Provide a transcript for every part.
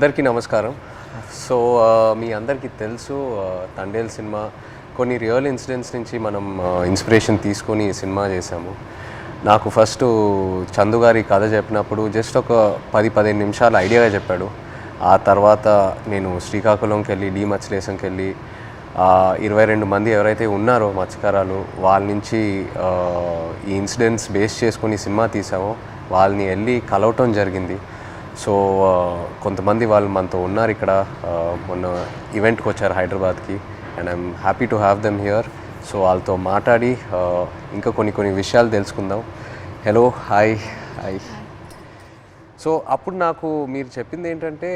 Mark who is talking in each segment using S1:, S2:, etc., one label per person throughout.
S1: అందరికీ నమస్కారం. సో మీ అందరికీ తెలుసు తండేల్ సినిమా కొన్ని రియల్ ఇన్సిడెంట్స్ నుంచి మనం ఇన్స్పిరేషన్ తీసుకొని ఈ సినిమా చేశాము. నాకు ఫస్ట్ చందు గారి కథ చెప్పినప్పుడు జస్ట్ ఒక 10-15 నిమిషాలు ఐడియాగా చెప్పాడు. ఆ తర్వాత నేను శ్రీకాకుళంకి వెళ్ళి మత్స్యలేశంకి వెళ్ళి 22 మంది ఎవరైతే ఉన్నారో మత్స్యకారాలు వాళ్ళ నుంచి ఈ ఇన్సిడెంట్స్ బేస్ చేసుకొని సినిమా తీసామో వాళ్ళని వెళ్ళి కలవటం జరిగింది. సో కొంతమంది వాళ్ళు మనతో ఉన్నారు ఇక్కడ, మొన్న ఈవెంట్కి వచ్చారు హైదరాబాద్కి, and I'm happy to have them here. So వాళ్ళతో మాట్లాడి ఇంకా కొన్ని విషయాలు తెలుసుకుందాం. Hello, hi. సో అప్పుడు నాకు మీరు చెప్పింది ఏంటంటే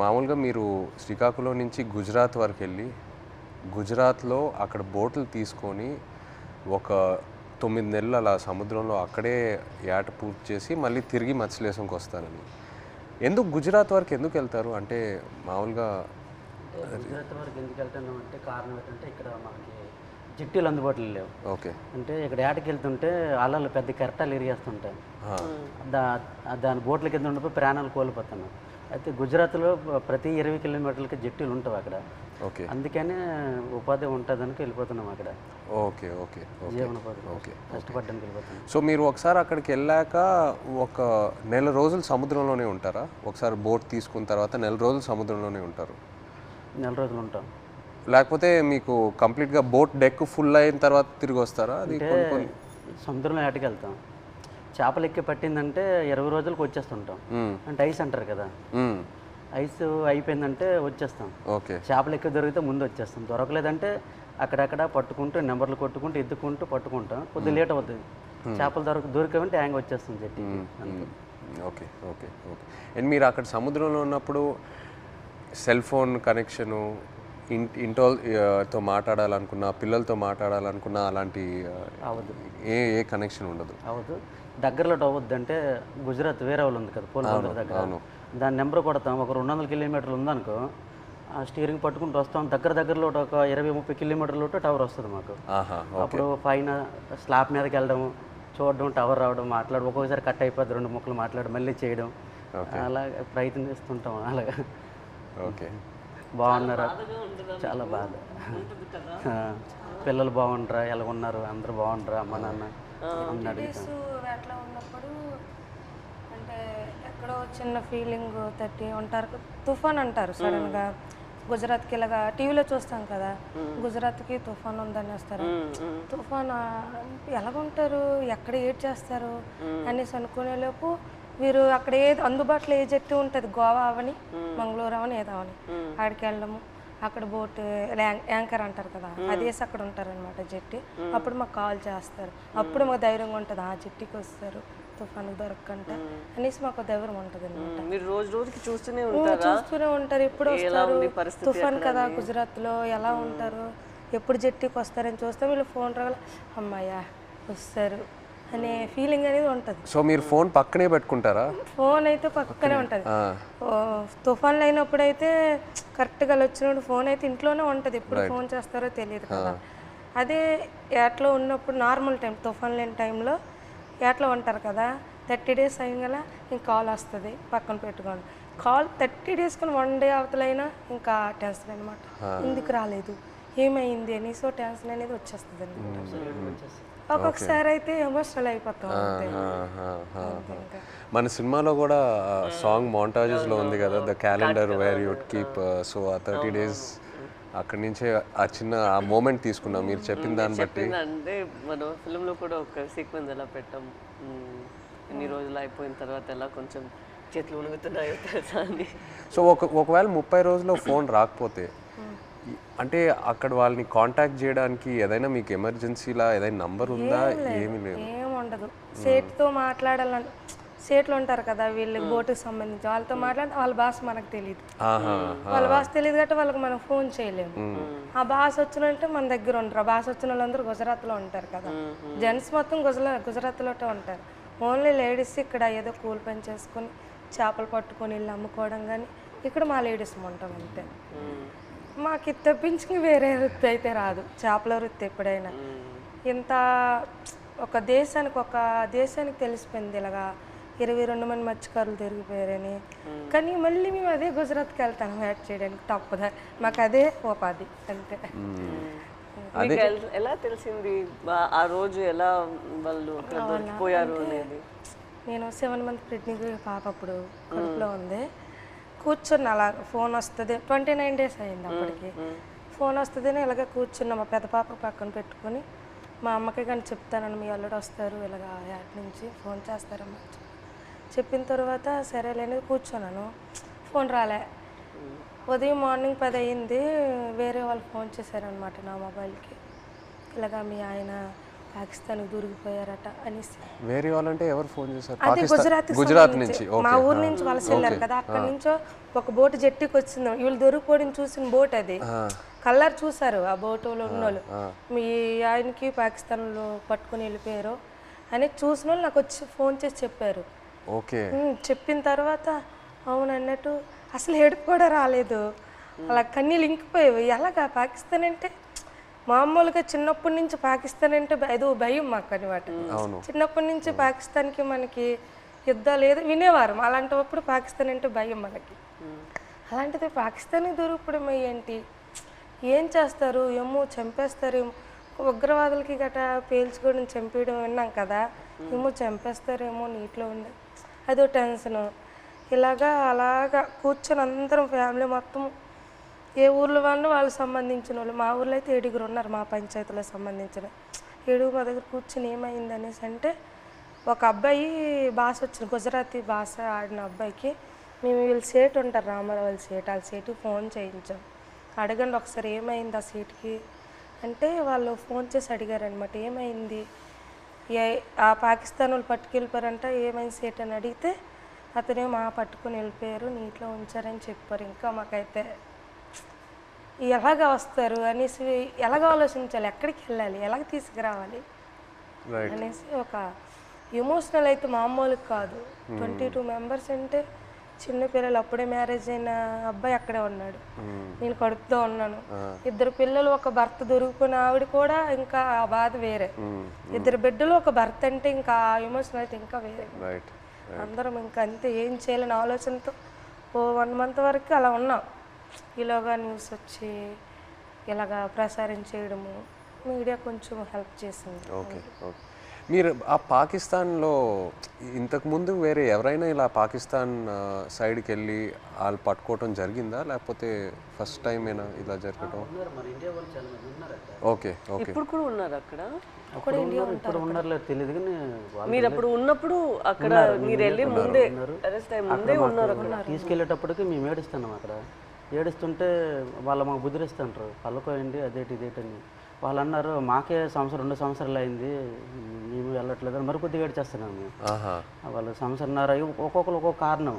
S1: మామూలుగా మీరు శ్రీకాకుళం నుంచి గుజరాత్ వరకు వెళ్ళి గుజరాత్లో అక్కడ బోట్లు తీసుకొని ఒక 9 నెలలు అలా సముద్రంలో అక్కడే ఏట పూర్తి చేసి మళ్ళీ తిరిగి మత్స్యలేశంకి వస్తారని. ఎందుకు గుజరాత్ వరకు ఎందుకు వెళ్తారు? అంటే మామూలుగా
S2: గుజరాత్ వరకు ఎందుకు వెళ్తున్నాం అంటే కారణం ఏంటంటే ఇక్కడ మనకి జట్టీలు అందుబాటులో లేవు.
S1: ఓకే.
S2: అంటే ఇక్కడ ఏటకి వెళ్తుంటే అలలు పెద్ద కెరటాలు ఇరిగేస్తుంటాయి, దాని బోట్ల కింద ఉండిపోయి ప్రాణాలు కోల్పోతున్నాం. అయితే గుజరాత్లో ప్రతి 20 కిలోమీటర్లకి జట్టీలు ఉంటావు అక్కడ.
S1: ఓకే.
S2: అందుకనే ఉపాధి ఉంటుందని వెళ్ళిపోతున్నాం అక్కడ.
S1: ఓకే ఓకే
S2: జీవనోపాధి ఓకే కష్టపడడానికి వెళ్ళిపోతున్నాం.
S1: సో మీరు ఒకసారి అక్కడికి వెళ్ళాక ఒక నెల రోజులు సముద్రంలోనే ఉంటారా? ఒకసారి బోట్ తీసుకున్న తర్వాత నెల రోజులు సముద్రంలోనే ఉంటారు?
S2: నెల రోజులు ఉంటాం.
S1: లేకపోతే మీకు కంప్లీట్గా బోట్ డెక్ ఫుల్ అయిన తర్వాత తిరిగి వస్తారా? అది
S2: సముద్రంలో ఏటకి వెళ్తాం, చేపలు ఎక్కి పట్టిందంటే 20 రోజులకు వచ్చేస్తుంటాం. అంటే ఐస్ అంటారు కదా, ఐస్ అయిపోయిందంటే వచ్చేస్తాం.
S1: ఓకే.
S2: చేపలు ఎక్కువ దొరికితే ముందు వచ్చేస్తాం, దొరకలేదంటే అక్కడక్కడ పట్టుకుంటూ నెంబర్లు కొట్టుకుంటూ ఎత్తుకుంటూ పట్టుకుంటాం. కొద్దిగా లేట్ అవుతుంది. చేపలు దొరికేవంటే హ్యాంగ్ వచ్చేస్తుంది జట్టికి.
S1: Okay okay okay. అండ్ మీరు అక్కడ సముద్రంలో ఉన్నప్పుడు సెల్ ఫోన్ కనెక్షను, ఇంటితో మాట్లాడాలనుకున్నా, పిల్లలతో మాట్లాడాలనుకున్నా అలాంటి
S2: అవదు,
S1: ఏ కనెక్షన్ ఉండదు?
S2: అవదు. దగ్గరలో అవద్దు అంటే గుజరాత్ వేరే వాళ్ళు ఉంది కదా పోలీసు దగ్గర, దాని నెంబర్ కొడతాం. ఒక 200 కిలోమీటర్లు ఉందనుకో, ఆ స్టీరింగ్ పట్టుకుంటూ వస్తాం. దగ్గరలో ఒక 20-30 కిలోమీటర్లు టవర్ వస్తుంది మాకు. అప్పుడు పైన స్లాబ్ మీదకి వెళ్ళడం, చూడడం, టవర్ రావడం, మాట్లాడడం, ఒక్కొక్కసారి కట్ అయిపోద్ది, 2 ముక్కలు మాట్లాడడం, మళ్ళీ చేయడం, అలా ప్రయత్నిస్తుంటాం. అలాగా.
S1: ఓకే.
S2: బాగున్నారా? చాలా బాధ. పిల్లలు బాగుంటారా, ఎలా ఉన్నారు, అందరూ బాగుంటారా, అమ్మ నాన్న అన్నాడు.
S3: అట్లా ఉన్నప్పుడు అంటే ఎక్కడో చిన్న ఫీలింగ్ తట్టి ఉంటారు. తుఫాన్ అంటారు సడన్గా గుజరాత్కి. ఇలాగా టీవీలో చూస్తాం కదా, గుజరాత్కి తుఫాన్ ఉందని వస్తారు. తుఫాన్ ఎలాగుంటారు, ఎక్కడ ఏడ్ చేస్తారు అనేసి అనుకునేలోపు వీరు అక్కడ ఏది అందుబాటులో ఏ జట్టు ఉంటుంది, గోవా అవని మంగళూరు అవని ఏదో అవని, అక్కడికి వెళ్ళడము. అక్కడ బోట్ యాంకర్ అంటారు కదా, అదేసి అక్కడ ఉంటారనమాట జట్టి. అప్పుడు మాకు కాల్ చేస్తారు. అప్పుడు మాకు ధైర్యంగా ఉంటుంది, ఆ జట్టికి వస్తారు తుఫాను దొరకకంట అనేసి మాకు ధైర్యం ఉంటుంది అనమాట. చూస్తూనే ఉంటారు, ఎప్పుడు వస్తారు తుఫాన్ కదా గుజరాత్లో, ఎలా ఉంటారు, ఎప్పుడు జట్టికి వస్తారని చూస్తాం. వీళ్ళు ఫోన్ రావాలి, అమ్మాయ్యా వస్తారు అనే ఫీలింగ్ అనేది ఉంటుంది.
S1: సో మీరు ఫోన్ పక్కనే పెట్టుకుంటారా?
S3: ఫోన్ అయితే పక్కనే ఉంటుంది. తుఫాన్లు అయినప్పుడు అయితే కరెక్ట్గా వచ్చినప్పుడు ఫోన్ అయితే ఇంట్లోనే ఉంటుంది, ఎప్పుడు ఫోన్ చేస్తారో తెలియదు కదా. అదే ఏట్లో ఉన్నప్పుడు నార్మల్ టైం, తుఫాన్ లేని టైంలో ఏట్లో ఉంటారు కదా, 30 డేస్ అయ్యగల ఇంక కాల్ వస్తుంది, పక్కన పెట్టుకోండి. కాల్ 30 డేస్ కానీ 1 డే అవతలైనా ఇంకా టెన్షన్ అనమాట, ఎందుకు రాలేదు, ఏమైంది అని. సో టెన్షన్ అనేది వచ్చేస్తుంది అనమాట. ఒక్కొక్కసారి అయితే ఎమోషనల్ అయిపోతాం.
S1: మన సినిమాలో కూడా సాంగ్ మోంటాజెస్లో ఉంది కదా, the calendar where you'd keep. So ఆ 30 డేస్ అక్కడి నుంచే ఆ చిన్న ఆ మూమెంట్ తీసుకున్నాం మీరు చెప్పిన దాన్ని బట్టి.
S4: అంటే మనం ఫిల్మ్లో కూడా ఒక సీక్వెన్స్ ఎలా పెట్టాం, ఎన్ని రోజులు అయిపోయిన తర్వాత ఎలా కొంచెం చేతులు ఉణుగుతున్నాయో తెలుసా అని. సో
S1: ఒకవేళ 30 రోజుల్లో ఫోన్ రాకపోతే అంటే అక్కడ వాళ్ళని కాంటాక్ట్ చేయడానికి ఏదైనా మీకు ఎమర్జెన్సీలా ఏదైనా నంబర్ ఉందా? ఏమీ లేదు,
S3: ఏముండదు. సేట్తో మాట్లాడాలని, సేట్లు ఉంటారు కదా వీళ్ళకి బోటుకి సంబంధించి, వాళ్ళతో మాట్లాడితే వాళ్ళ భాష మనకు తెలియదు, వాళ్ళ భాష తెలియదు కాబట్టి వాళ్ళకి మనం ఫోన్ చేయలేము. ఆ భాష వచ్చినంటే మన దగ్గర ఉంటారు. ఆ భాష వచ్చిన వాళ్ళందరూ గుజరాత్లో ఉంటారు కదా, జెంట్స్ మొత్తం గుజరాత్లో ఉంటారు. ఓన్లీ లేడీస్ ఇక్కడ ఏదో కూలి పని చేసుకొని చేపలు పట్టుకొని వెళ్ళి అమ్ముకోవడం, కానీ ఇక్కడ మా లేడీస్ ఉంటాం అంతే. మాకు ఇది తప్పించి వేరే వృత్తి అయితే రాదు, చేపల వృత్తి. ఎప్పుడైనా ఇంత ఒక దేశానికి తెలిసిపోయింది ఇలాగా 22 మంది మత్స్యకారులు దొరికిపోయారని. కానీ మళ్ళీ మేము అదే గుజరాత్కి వెళ్తాను వేట చేయడానికి, తప్పదా, మాకు అదే ఉపాధి అంతే.
S4: మీకు ఎలా తెలిసింది ఆ రోజు ఎలా వాళ్ళు అక్కడ దొరికిపోయారు అనేది?
S3: నేను 7 మంత్ ప్రెగ్నెంట్ పాప అప్పుడు కడుపులో ఉంది. కూర్చున్న అలా ఫోన్ వస్తుంది, 29 days అయింది అప్పటికి. ఫోన్ వస్తుందని ఇలాగ కూర్చున్న మా పెద్ద పాప పక్కన పెట్టుకొని, మా అమ్మకి కానీ చెప్తానని మీ అల్లుడు వస్తారు ఇలాగ యాడ్ నుంచి ఫోన్ చేస్తారమ్మా చెప్పిన తర్వాత సరేలేని కూర్చున్నాను. ఫోన్ రాలే. ఉదయం మార్నింగ్ 10 అయింది, వేరే వాళ్ళు ఫోన్ చేశారనమాట నా మొబైల్కి, ఇలాగా మీ ఆయన పాకిస్తాన్కి దూరికిపోయారట అనేసి.
S1: వేరే వాళ్ళంటే ఎవరు ఫోన్ చేశారు?
S3: అది గుజరాత్ నుంచి, మా ఊరు నుంచి వలస వెళ్ళారు కదా, అక్కడి నుంచో ఒక బోటు జట్టికి వచ్చింది. వీళ్ళు దొరికిపోవడం చూసిన బోట్ అది, కలర్ చూసారు ఆ బోటులో ఉన్నోళ్ళు, మీ ఆయనకి పాకిస్తాన్లో పట్టుకుని వెళ్ళిపోయారు అని చూసిన వాళ్ళు నాకు వచ్చి ఫోన్ చేసి చెప్పారు.
S1: ఓకే.
S3: చెప్పిన తర్వాత అవును అన్నట్టు అసలు ఏడుపు కూడా రాలేదు, అలా కన్నీళ్ళు ఇంకిపోయేవి. ఎలాగా పాకిస్తాన్ అంటే మామూలుగా చిన్నప్పటి నుంచి పాకిస్తాన్ అంటే ఏదో భయం మాకు అనమాట. చిన్నప్పటి నుంచి పాకిస్తాన్కి మనకి యుద్ధాలు ఏదో వినేవారు, అలాంటప్పుడు పాకిస్తాన్ అంటే భయం మనకి. అలాంటిది పాకిస్తాన్కి దొరికిపోవడం ఏంటి, ఏం చేస్తారు ఏమో, చంపేస్తారేమో, ఉగ్రవాదులకి గట్రా పేల్చుకోవడం చంపేయడం విన్నాం కదా, ఏమో చంపేస్తారేమో నీటిలో ఉండే అదో టెన్షను. అలాగా కూర్చొని అందరం ఫ్యామిలీ మొత్తం, ఏ ఊర్లో వాళ్ళకి సంబంధించిన వాళ్ళు, మా ఊర్లో అయితే 7 ఉన్నారు మా పంచాయతీలో సంబంధించిన 7 మా దగ్గర కూర్చొని ఏమైంది అనేసి అంటే, ఒక అబ్బాయి భాష వచ్చింది, గుజరాతీ భాష ఆడిన అబ్బాయికి మేము వీళ్ళు సేట్ ఉంటారు రామారావు వాళ్ళ సేట్, వాళ్ళ సేటుకి ఫోన్ చేయించాం. అడగండి ఒకసారి ఏమైంది ఆ సీట్కి అంటే, వాళ్ళు ఫోన్ చేసి అడిగారనమాట ఏమైంది, ఆ పాకిస్తాన్ వాళ్ళు పట్టుకెళ్ళిపోయారంట, ఏమైంది సేట్ అని అడిగితే అతనేమో మా పట్టుకుని వెళ్ళిపోయారు, నీటిలో ఉంచారని చెప్పారు. ఇంకా మాకైతే ఎలాగ వస్తారు అనేసి, ఎలాగ ఆలోచించాలి, ఎక్కడికి వెళ్ళాలి, ఎలాగ తీసుకురావాలి అనేసి ఒక ఎమోషనల్ అయితే మామూలు కాదు. 22 members అంటే చిన్న పిల్లలు, అప్పుడే మ్యారేజ్ అయిన అబ్బాయి అక్కడే ఉన్నాడు, నేను కడుపుతో ఉన్నాను, 2 పిల్లలు, ఒక భర్త దొరికిపోయిన ఆవిడ కూడా ఇంకా ఆ బాధ వేరే, 2 బిడ్డలు ఒక భర్త అంటే ఇంకా ఆ ఎమోషన్ అయితే ఇంకా వేరే. అందరం ఇంకా అంతే, ఏం చేయాలని ఆలోచనతో ఓ 1 month వరకు అలా ఉన్నాం. ఇలాగా న్యూస్ వచ్చి ఇలాగా ప్రసారం చేయడము, మీడియా కొంచెం హెల్ప్ చేసింది.
S1: ఓకే. ఓకే. మీరు ఆ పాకిస్తాన్లో ఇంతకుముందు వేరే ఎవరైనా ఇలా పాకిస్తాన్ సైడ్కి వెళ్ళి వాళ్ళు పట్టుకోవటం జరిగిందా, లేకపోతే ఫస్ట్ టైమేనా ఇలా జరగటం? ఓకే. ఓకే.
S4: ఇప్పుడు కూడా ఉన్నారు అక్కడ?
S2: ఇప్పుడు ఉన్నారో తెలియదు కానీ
S4: మీరు అప్పుడు ఉన్నప్పుడు అక్కడ మీరు వెళ్ళి ముందే అరెస్ట్ అయ్యి ముందే ఉన్నారు అక్కడ.
S2: తీసుకెళ్ళేటప్పటికి మేము ఏడుస్తున్నాం అక్కడ, ఏడుస్తుంటే వాళ్ళు మాకు బుద్ధిరిస్తుంటారు, పళ్ళకోయండి అదేటి ఇదేటని. వాళ్ళు అన్నారు మాకే 2 సంవత్సరాలు అయింది మేము వెళ్ళట్లేదు అని మరి కొద్దిగా ఏడ్చేస్తున్నాము మేము. వాళ్ళు 1.5 సంవత్సరాలు ఒక్కొక్కరు ఒక్కొక్క కారణం,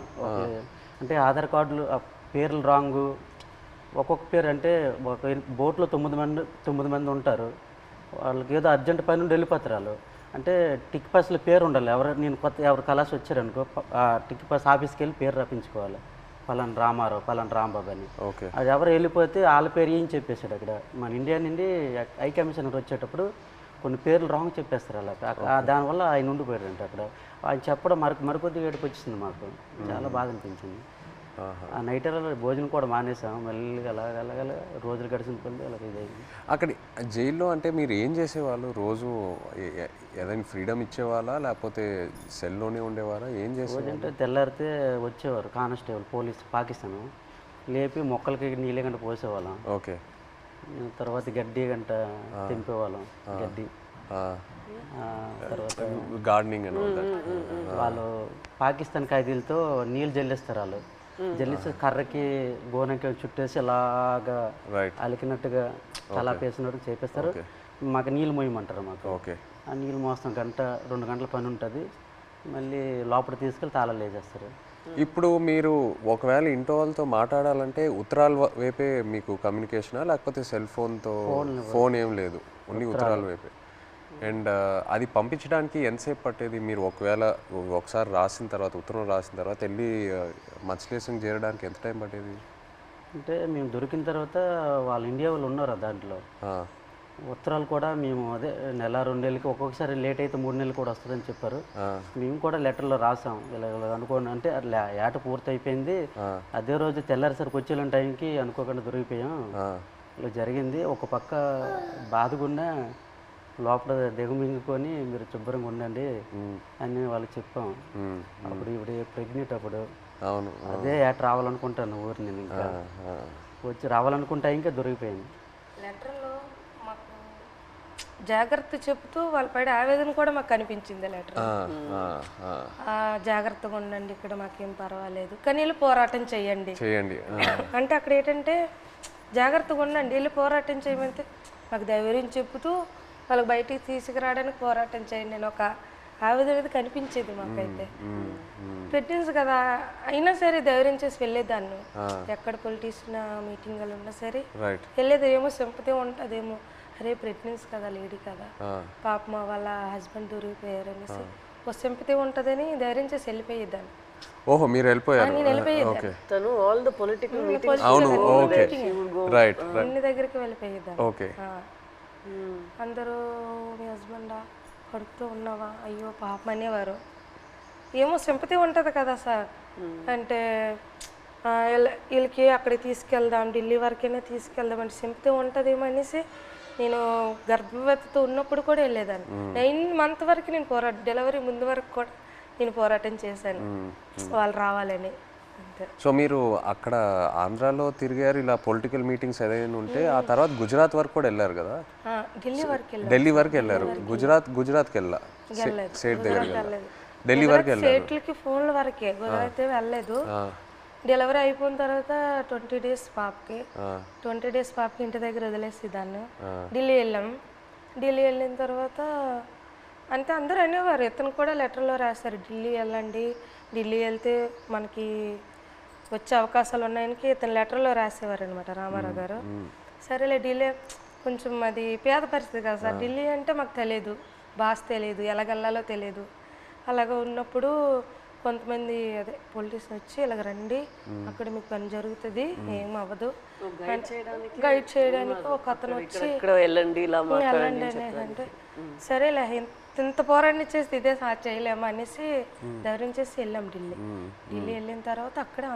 S2: అంటే ఆధార్ కార్డులు పేర్లు రాంగు, ఒక్కొక్క పేరు అంటే ఒక బోట్లో 9 మంది ఉంటారు, వాళ్ళకి ఏదో అర్జెంట్ పని నుండి వెళ్ళిపోతారు వాళ్ళు, అంటే టిక్ పాస్లో పేరు ఉండాలి. ఎవరు కలాసి వచ్చారనుకో ఆ టిక్ పాస్ ఆఫీస్కి వెళ్ళి పేరు రప్పించుకోవాలి, పలానా రామారావు పలానా రాంబాబు అని. అది ఎవరు వెళ్ళిపోతే వాళ్ళ పేరు ఏం చెప్పేశాడు అక్కడ. మన ఇండియా నుండి హై కమిషనర్ వచ్చేటప్పుడు కొన్ని పేర్లు రాంగ్ చెప్పేస్తారు అలా, దానివల్ల ఆయన ఉండిపోయాడంట అక్కడ. ఆయన చెప్పడం మరికొద్దిగా ఏడుపు వచ్చింది మాకు, చాలా బాధ అనిపించింది. ఆ నైట్ భోజనం కూడా మానేసాం, మళ్ళీ అలాగ రోజులు గడిచిన కొద్ది అలాగ ఇదైంది.
S1: అక్కడ జైల్లో అంటే మీరు ఏం చేసేవాళ్ళు రోజు? ఏదైనా ఫ్రీడమ్ ఇచ్చేవాళ్ళా లేకపోతే సెల్లోనే ఉండేవారా, ఏం చేసేవాళ్ళు?
S2: అంటే తెల్లారితే వచ్చేవారు కానిస్టేబుల్ పోలీస్ పాకిస్తాన్, లేపి మొక్కలకి నీళ్ళ గంట పోసేవాళ్ళం.
S1: ఓకే.
S2: తర్వాత గడ్డి గంట తెంపేవాళ్ళం, గడ్డి. తర్వాత
S1: గార్డెనింగ్ అని
S2: వాళ్ళు పాకిస్తాన్ ఖైదీలతో నీళ్ళు జల్లిస్తారు, వాళ్ళు జల్లిసి కర్రకి గోనకి చుట్టేసి అలాగా అలికినట్టుగా చలాపేసినట్టు చేపిస్తారు. మాకు నీళ్ళు మోయమంటారు మాకు.
S1: ఓకే.
S2: ఆ నీళ్ళు మోస్తాం 1-2 గంటల పని ఉంటుంది, మళ్ళీ లోపల తీసుకెళ్ళి తాళాలు వేసేస్తారు.
S1: ఇప్పుడు మీరు ఒకవేళ ఇంట్లో వాళ్ళతో మాట్లాడాలంటే ఉత్తరాల వైపే మీకు కమ్యూనికేషనా, లేకపోతే సెల్ ఫోన్తో? ఫోన్ ఏం లేదు, ఓన్లీ ఉత్తరాల వైపే. అండ్ అది పంపించడానికి ఎంతసేపు పట్టేది? మీరు ఒకసారి రాసిన తర్వాత, ఉత్తరం రాసిన తర్వాత వెళ్ళి మత్స్యలేశం చేరడానికి ఎంత టైం పట్టేది?
S2: అంటే మేము దొరికిన తర్వాత వాళ్ళు ఇండియా వాళ్ళు ఉన్నారు దాంట్లో, ఉత్తరాలు కూడా మేము అదే నెల 2 నెలలకి ఒక్కొక్కసారి లేట్ అయితే 3 నెలలు కూడా వస్తుందని చెప్పారు. మేము కూడా లెటర్లో రాసాం ఇలా అనుకోండి అంటే అట్లా ఏట పూర్తి అయిపోయింది, అదే రోజు తెల్లారిసరికి వచ్చేలాంటి టైంకి అనుకోకుండా దొరికిపోయాం, ఇలా జరిగింది. ఒక పక్క బాధగున్నా లోపల దిగమింగుకొని మీరు శుభ్రంగా ఉండండి అని వాళ్ళకి చెప్పాం. అప్పుడు ఇప్పుడు ప్రెగ్నెంట్ అప్పుడు
S1: అవును
S2: అదే ఏట రావాలనుకుంటాను ఊరి నేను ఇంకా వచ్చి రావాలనుకుంటా ఇంకా దొరికిపోయింది.
S3: లెటర్లో మాకు జాగ్రత్త చెప్తూ వాళ్ళ పడే ఆవేదన కూడా మాకు కనిపించింది లెటర్. జాగ్రత్తగా ఉండండి, ఇక్కడ మాకేం పర్వాలేదు కానీ వెళ్ళి పోరాటం చేయండి. అంటే అక్కడ ఏంటంటే జాగ్రత్తగా ఉండండి, వెళ్ళి పోరాటం చేయమంటే మాకు ధైర్యం చెప్తూ వాళ్ళకి బయటికి తీసుకురావడానికి పోరాటం చేయండి నేను ఒక ఆవేదన అనేది కనిపించేది మాకైతే. ప్రెగ్నెన్సీ కదా అయినా సరే ధైర్యం చేసి వెళ్ళేదాన్ని, ఎక్కడ పొలిటీషియన్ మీటింగ్లు ఉన్నా సరే వెళ్ళేది. ఏమో సింపతి ఉంటుందేమో, అరే ప్రెగ్నెన్సీ కదా లేడీ కదా పాపం వాళ్ళ హస్బెండ్ దొరికిపోయారు అనేసి ఒక సింపతి ఉంటుందని ధైర్యం చేసి వెళ్ళిపోయేదాన్ని.
S1: ఓహో మీరు వెళ్ళిపోయారు.
S3: నేను వెళ్ళిపోయేదాన్ని,
S4: తను ఆల్ ద పొలిటికల్ మీటింగ్స్
S3: అన్ని దగ్గరికి వెళ్ళిపోయేదాన్ని. అందరూ మీ హస్బెండా కడుపుతూ ఉన్నావా అయ్యో పాపం అనేవారు. ఏమో సింపతి ఉంటుంది కదా సార్, అంటే వీళ్ళకి అక్కడికి తీసుకెళ్దాం ఢిల్లీ వరకైనా తీసుకెళ్దాం అంటే సింపతి ఉంటుందేమో అనేసి నేను గర్భవతితో ఉన్నప్పుడు కూడా వెళ్ళేదాన్ని. 9 months వరకు నేను డెలివరీ ముందు వరకు కూడా నేను పోరాటం చేశాను వాళ్ళు రావాలని.
S1: సో మీరు అక్కడ ఆంధ్రాలో తిరిగారు ఇలా పొలిటికల్ మీటింగ్స్ ఏదైనా ఉంటే, ఆ తర్వాత గుజరాత్ వరకు కూడా వెళ్ళారు కదా? ఢిల్లీ వరకు వెళ్ళారు. గుజరాత్కి వెళ్ళా స్టేట్ దగ్గర ఢిల్లీ వరకు వెళ్ళారు.
S3: స్టేట్లకి ఫోన్ల వరకే, గుజరాత్ వెళ్ళలేదు. డెలివరీ అయిపోయిన తర్వాత 20 days పాపకి 20 days పాపకి ఇంటి దగ్గర వదిలేసి దాన్ని ఢిల్లీ వెళ్ళాం. ఢిల్లీ వెళ్ళిన తర్వాత అంటే అందరూ అనేవారు, ఇతను కూడా లెటర్లో రాశారు ఢిల్లీ వెళ్ళండి, ఢిల్లీ వెళ్తే మనకి వచ్చే అవకాశాలు ఉన్నాయని ఇతను లెటర్లో రాసేవారు అనమాట రామారావు గారు. సరేలే ఢిల్లీ కొంచెం అది పేద పరిస్థితి కదా సార్, ఢిల్లీ అంటే మాకు తెలియదు, భాష తెలియదు, ఎలాగెళ్ళాలో తెలియదు. అలాగ ఉన్నప్పుడు కొంతమంది అదే పొలిటీషియన్ వచ్చి ఇలాగ రండి అక్కడ మీకు పని జరుగుతుంది ఏం అవ్వదు గైడ్ చేయడానికి ఒక అతను వచ్చి వెళ్ళండి అంటే సరేలే ఇంత పోరాటం చేస్తే ఇదే చేయలేము అనేసి ధైర్యం చేసి వెళ్ళాం ఢిల్లీ. ఢిల్లీ వెళ్ళిన తర్వాత అక్కడే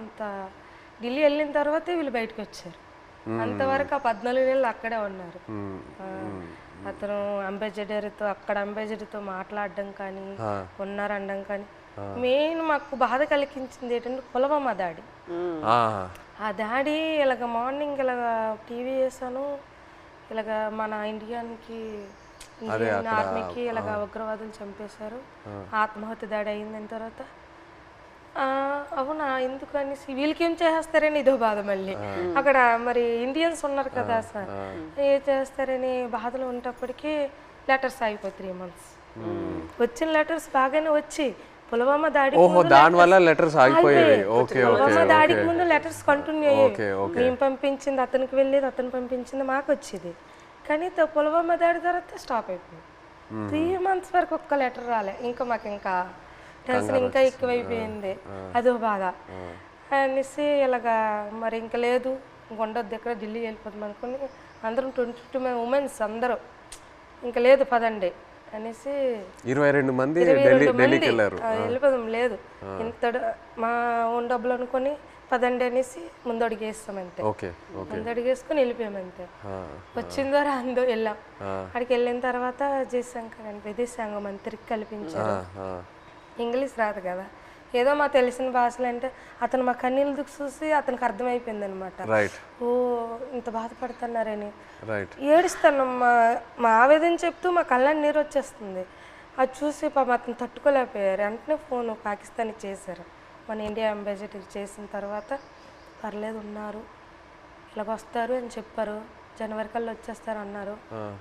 S3: ఢిల్లీ వెళ్ళిన తర్వాతే వీళ్ళు బయటకు వచ్చారు. అంతవరకు ఆ 14 నెలలు అక్కడే ఉన్నారు. అతను అంబాసిడర్తో అక్కడ అంబాసిడర్తో మాట్లాడడం కానీ ఉన్నారనడం కానీ. మెయిన్ మాకు బాధ కలిగించింది ఏంటంటే పులవామా దాడి. ఆ దాడి ఇలాగ మార్నింగ్ ఇలాగ టీవీ వేసాను, ఇలాగ మన ఇండియన్ ఆర్మీకి ఇలాగ ఉగ్రవాదులు చంపేశారు, ఆత్మహత్య దాడి అయిందని తర్వాత అవునా ఎందుకు అనేసి వీళ్ళకి ఏం చేస్తారని ఇదో బాధ. మళ్ళీ అక్కడ మరి ఇండియన్స్ ఉన్నారు కదా సార్, ఏం చేస్తారని బాధలు ఉన్నప్పటికీ లెటర్స్ ఆగిపోయి 3 months. వచ్చిన లెటర్స్ బాగానే వచ్చి పులవామా దాడికి ముందు లెటర్స్ కంటిన్యూ అయ్యాయి. మేము పంపించింది అతనికి వెళ్ళేది, అతను పంపించింది మాకు వచ్చేది. కానీ పులవామా దాడి తర్వాత స్టాప్ అయిపోయింది. 3 months వరకు ఒక్క లెటర్ రాలే. ఇంకా మాకు ఇంకా టెన్షన్ ఇంకా ఎక్కువైపోయింది, అదో బాధ అనేసి ఇలాగా మరి ఇంకా లేదు ఉండొద్దు ఎక్కడ ఢిల్లీ వెళ్ళిపోతాం అనుకుని అందరం 22 ఉమెన్స్ అందరూ ఇంకా లేదు పదండి అనేసి
S1: 22 మంది
S3: వెళ్ళిపోదాం లేదు ఇంత మా ఓన్ డబ్బులు అనుకొని పదండి అనేసి ముందు అడిగేస్తాం అంతే. ముందు అడిగేసుకుని వెళ్ళిపోయాం అంతే. వచ్చిందో రాందో వెళ్ళాం. అక్కడికి వెళ్ళిన తర్వాత జయశంకర్ అని విదేశాంగ మంత్రికి కల్పించారు. ఇంగ్లీష్ రాదు కదా, ఏదో మా తెలిసిన భాషలు అంటే అతను మా కన్నీళ్ళు దుక్కు చూసి అతనికి అర్థమైపోయింది అనమాట. ఓ ఇంత బాధపడుతున్నారని ఏడుస్తాను. మా ఆవేదన చెప్తూ మా కళ్ళని నీరు వచ్చేస్తుంది. అది చూసి పాపం అతను తట్టుకోలేకపోయారు. వెంటనే ఫోన్ పాకిస్తాన్కి చేశారు. మన ఇండియా అంబాసిడర్ చేసిన తర్వాత పర్లేదు ఉన్నారు ఇలాగొస్తారు అని చెప్పారు. జనవరి కల్లా వచ్చేస్తారు అన్నారు.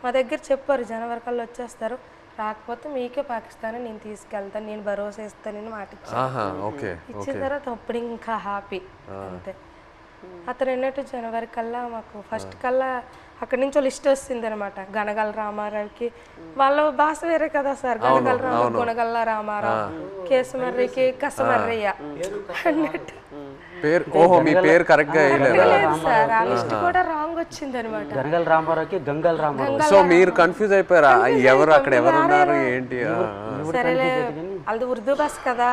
S3: మా దగ్గర చెప్పారు జనవరి కల్లా వచ్చేస్తారు, రాకపోతే మీకే పాకిస్తాన్ నేను తీసుకెళ్తాను, నేను భరోసా ఇస్తానని మాట ఇచ్చిన తర్వాత అప్పుడు ఇంకా హ్యాపీ అంతే. అతను అన్నట్టు జనవరి కల్లా మాకు ఫస్ట్ కల్లా అక్కడి నుంచి లిస్ట్ వస్తుంది అనమాట. గనగల రామారావుకి వాళ్ళ భాష వేరే కదా సార్, గనగల రామారావు గుణగల్ల రామారావు, కేసమర్రికి కసమర్రయ్య అన్నట్టు
S1: పేరు ఓహో మీ పేరు కరెక్ట్గా వేయలేదా?
S3: లేదు సార్, ఆ లిస్ట్ కూడా రాంగ్ వచ్చింది అనమాట.
S2: గనగల రామారావుకి గంగల్ రామారావు.
S1: సో మీరు కన్ఫ్యూజ్ అయిపోయారా ఎవరు అక్కడ ఎవరు ఉన్నారు ఏంటి?
S3: సరేలే వాళ్ళది ఉర్దూ భాష కదా,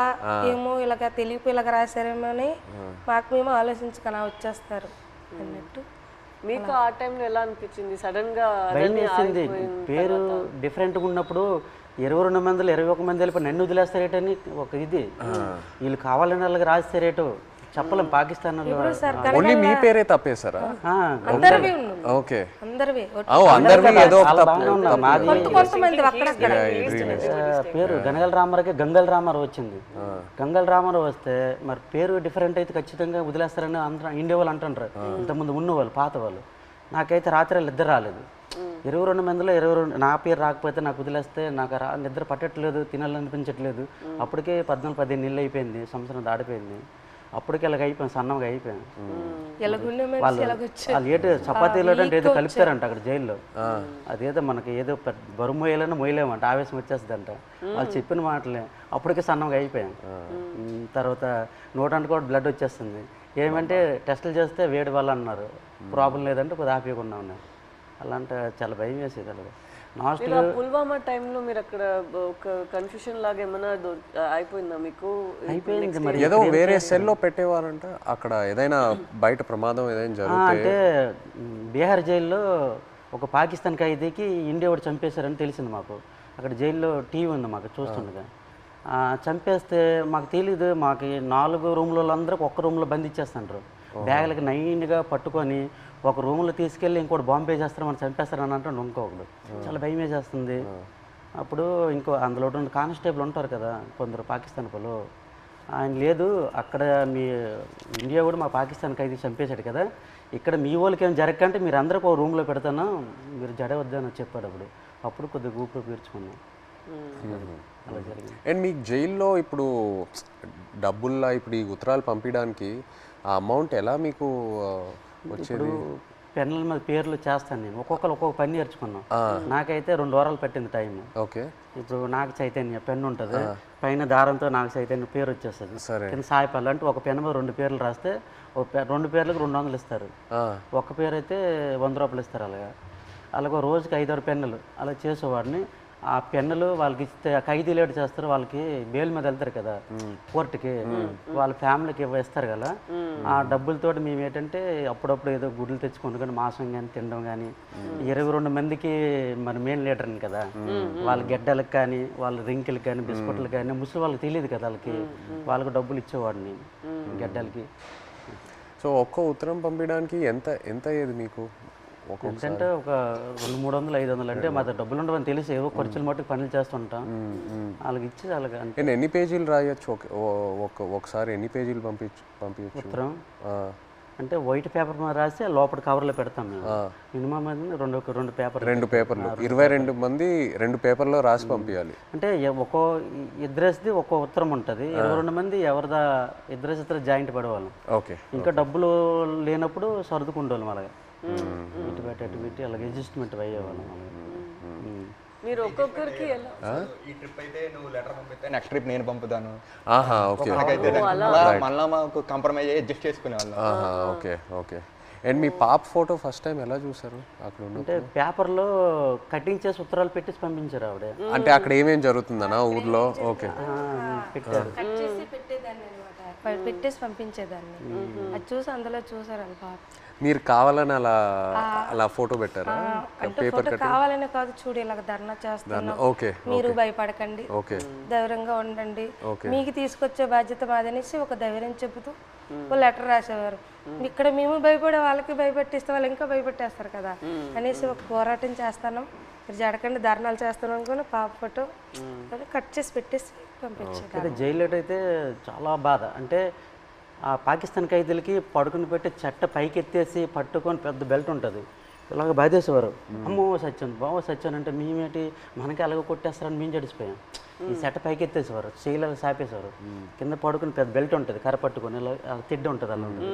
S3: ఏమో ఇలాగ తెలియపు ఇలాగ రాశారేమో అని మాకు మేము ఆలోచించుకొని వచ్చేస్తారు అన్నట్టు.
S4: మీకు ఆ టైంలో ఎలా అనిపించింది సడన్ గా
S2: భయం వేసింది. పేరు డిఫరెంట్గా ఉన్నప్పుడు 22 మందిలో 21 మంది వెళ్ళిపోయి నన్ను వదిలేస్తారేటని ఒక ఇది, వీళ్ళు కావాలని వాళ్ళకి రాస్తారేటో చెప్పలేం. పాకిస్తాన్
S1: ఓన్లీ మీ పేరే తప్పేశారా?
S3: అందరివి ఉన్నాయి,
S1: ఓకే,
S3: అందరివి
S1: అందరివి ఏదో ఒక
S3: కొంతమంది అక్కడక్కడ
S2: పేరు గనగల రామారావుకి గంగల్ రామారావు వచ్చింది. గంగల్ రామారావు వస్తే మరి పేరు డిఫరెంట్ అయితే ఖచ్చితంగా వదిలేస్తారని అందరూ ఇండియా వాళ్ళు అంటుంటారు, ఇంతకుముందు ఉన్నవాళ్ళు పాత వాళ్ళు. నాకైతే రాత్రి ఇద్దరు రాలేదు. 22 మందిలో 22 నా పేరు రాకపోతే నాకు వదిలేస్తే నాకు నిద్ర పట్టట్లేదు, తినాలనిపించట్లేదు. అప్పటికే 14-15 నెలలు అయిపోయింది, సంవత్సరం దాడిపోయింది. అప్పటికి ఇలాగ అయిపోయాను, సన్నంగా అయిపోయాను. వాళ్ళు ఏదో చపాతీలో అంటే ఏదో కలుపుతారంట అక్కడ జైల్లో, అదేదో మనకి ఏదో బరువు మోయాలని మోయలేమంట, ఆవేశం వచ్చేస్తుందంట. వాళ్ళు చెప్పిన మాటలే అప్పటికే సన్నంగా అయిపోయాను. తర్వాత నోటంటే కూడా బ్లడ్ వచ్చేస్తుంది. ఏమంటే టెస్టులు చేస్తే వేడి వల్ల అన్నారు, ప్రాబ్లం లేదంటే కొద్దిగా ఆపేయకుండా ఉన్నారు. అలాంటి చాలా భయం వేసేది. అలాగే
S4: పుల్వామా టైంలో మీరు అక్కడ ఒక కన్ఫ్యూషన్ లాగా ఏమైనా అయిపోయిందా మీకు?
S2: అయిపోయింది మరి.
S1: ఏదో వేరే సెల్లో పెట్టేవారంట అక్కడ, ఏదైనా బయట ప్రమాదం ఏదైనా జరిగితే.
S2: అంటే బీహార్ జైల్లో ఒక పాకిస్తాన్ ఖైదీకి ఇండియా వాడు చంపేశారని తెలిసింది మాకు. అక్కడ జైల్లో టీవీ ఉంది మాకు చూస్తుండగా. చంపేస్తే మాకు తెలీదు, మాకు 4 రూమ్లలో అందరికి ఒక్క రూమ్లో బంధించేస్తుంటారు. బ్యాగులకి నైన్గా పట్టుకొని ఒక రూమ్లో తీసుకెళ్ళి ఇంకోటి బాంబే చేస్తారు, మనం చంపేస్తారని అంటే ఇంకొకడు. చాలా భయం వేసేస్తుంది. అప్పుడు ఇంకో అందులో ఉన్న కానిస్టేబుల్ ఉంటారు కదా కొందరు పాకిస్తాన్ వాళ్ళు, ఆయన లేదు అక్కడ మీ ఇండియా కూడా మా పాకిస్తాన్ ఖైదీ చంపేశాడు కదా, ఇక్కడ మీ వాళ్ళకి ఏం జరగకంటే మీరు అందరికి ఒక రూమ్లో పెడతాను, మీరు జడవద్దని చెప్పాడు. అప్పుడు కొద్దిగా ఊపిరి పీల్చుకున్నాం. అలా జరిగింది.
S1: అండ్ మీకు జైల్లో ఇప్పుడు డబ్బుల్లా ఇప్పుడు ఈ ఉత్తరాలు పంపించడానికి ఆ అమౌంట్ ఎలా మీకు వచ్చేది?
S2: పెన్నుల మీద పేర్లు చేస్తాను నేను, ఒక్కొక్కరు ఒక్కొక్క పని నేర్చుకున్నాం. నాకైతే 2 వారాలు పట్టింది టైం.
S1: ఓకే,
S2: ఇప్పుడు నాకు చైతన్య పెన్ను ఉంటుంది, పైన దారంతో నాకు చైతన్య పేరు వచ్చేస్తుంది. కింద సాయిపల్లి అంటే ఒక పెన్ను మీద 2 పేర్లు రాస్తే 2 పేర్లకు 200 ఇస్తారు. ఒక పేరు అయితే 100 రూపాయలు ఇస్తారు. అలాగే రోజుకి 5-6 పెన్నులు అలా చేసేవాడిని. ఆ పెన్నులు వాళ్ళకి ఇస్తే ఖైదీ లేట్ చేస్తారు, వాళ్ళకి బెయిల్ మీద వెళ్తారు కదా కోర్టుకి, వాళ్ళ ఫ్యామిలీకి ఇస్తారు కదా. ఆ డబ్బులతో మేము ఏంటంటే అప్పుడప్పుడు ఏదో గుడ్లు తెచ్చుకుంటాం కానీ మాంసం కానీ తినడం కానీ. 22 మందికి మరి మెయిన్ లీడర్ని కదా, వాళ్ళ గెడ్డలకు కానీ వాళ్ళ రింకిలకు కానీ బిస్కెట్లకు కానీ ముసలి వాళ్ళకి తెలియదు కదా, వాళ్ళకి డబ్బులు ఇచ్చేవాడిని గెడ్డలకి.
S1: సో ఒక్కో ఉత్తరం పంపించడానికి ఎంత అయ్యేది మీకు?
S2: అంటే ఒక 200-300-500 అంటే మా డబ్బులు ఉండవని తెలిసి ఏవో ఖర్చులు మట్టుకు పనులు చేస్తుంటాం. వాళ్ళకి ఇచ్చి అలాగే.
S1: నేను ఎన్ని పేజీలు రాయొచ్చు ఒకసారి? ఎన్ని పేజీలు పంపించచ్చు
S2: ఉత్తరం? అంటే వైట్ పేపర్ మీద రాసి లోపల కవర్లో పెడతాం మేము. మినిమం రెండు పేపర్లు 22 మంది 2 పేపర్లో రాసి పంపించాలి. అంటే ఒక్కో ఇద్దరేసిది ఒక్కో ఉత్తరం ఉంటుంది. 22 మంది ఎవరిదా ఇద్దరు జాయింట్ పడేవాళ్ళం.
S1: ఓకే,
S2: ఇంకా డబ్బులు లేనప్పుడు సర్దుకుండేవాళ్ళం. అలాగే ఇటు పెట్టి అలాగే అడ్జస్ట్మెంట్ అయ్యేవాళ్ళం.
S4: మీరు ఒక్కొక్కరికి
S5: ఈ ట్రిప్ అయితే నువ్వు లెటర్ పంపిస్తే నెక్స్ట్ ట్రిప్ నేను పంపుతాను.
S1: ఓకే,
S5: మళ్ళీ మాకు కాంప్రమైజ్ అయ్యి అడ్జస్ట్ చేసుకునేవాళ్ళం.
S1: ఓకే. అండ్ మీ పాప ఫోటో ఫస్ట్ టైం ఎలా చూసారు అక్కడ?
S2: అంటే పేపర్లో కటింగ్ చేసి ఉత్తరాలు పెట్టేసి పంపించారు ఆవిడ.
S1: అంటే అక్కడ ఏమేం జరుగుతుందనా ఊర్లో? ఓకే,
S2: పెట్టారు.
S3: పెట్టేసి పంపించేదాన్ని. అది చూసి అందులో చూసారు పాప.
S1: మీరు కావాలని అలా ఫోటో పెట్టారా?
S3: అంటే ఫోటో కావాలనే కాదు, చూడు ఇలాగ ధర్నా చేస్తున్నాం, మీరు భయపడకండి, ధైర్యంగా ఉండండి, మీకు తీసుకొచ్చే బాధ్యత మాదనేసి ఒక ధైర్యం చెబుతూ ఒక లెటర్ రాసేవారు. ఇక్కడ మేము భయపడే వాళ్ళకి భయపెట్టిస్తే వాళ్ళు ఇంకా భయపెట్టేస్తారు కదా అనేసి ఒక పోరాటం చేస్తాను, మీరు జడకండి ధర్నాలు చేస్తాను అనుకుని పాప ఫోటో కట్ చేసి పెట్టేసి పంపించారు.
S2: జైల్లో అయితే చాలా బాధ. అంటే ఆ పాకిస్తాన్ ఖైదీలకి పడుకుని పెట్టి చెట్ట పైకి ఎత్తేసి పట్టుకొని పెద్ద బెల్ట్ ఉంటుంది, ఇలాగ బాధేసేవారు. అమ్మో సత్యం బావో సత్యం అంటే మేమేంటి మనకి అలాగ కొట్టేస్తారని మేము జడిసిపోయాం. ఈ చెట్ట పైకి ఎత్తేసేవారు, చేయలేదు సాపేసేవారు. కింద పడుకుని పెద్ద బెల్ట్ ఉంటుంది, కర్ర పట్టుకొని ఇలా తిడ్డ ఉంటుంది. అలా ఉంటుంది.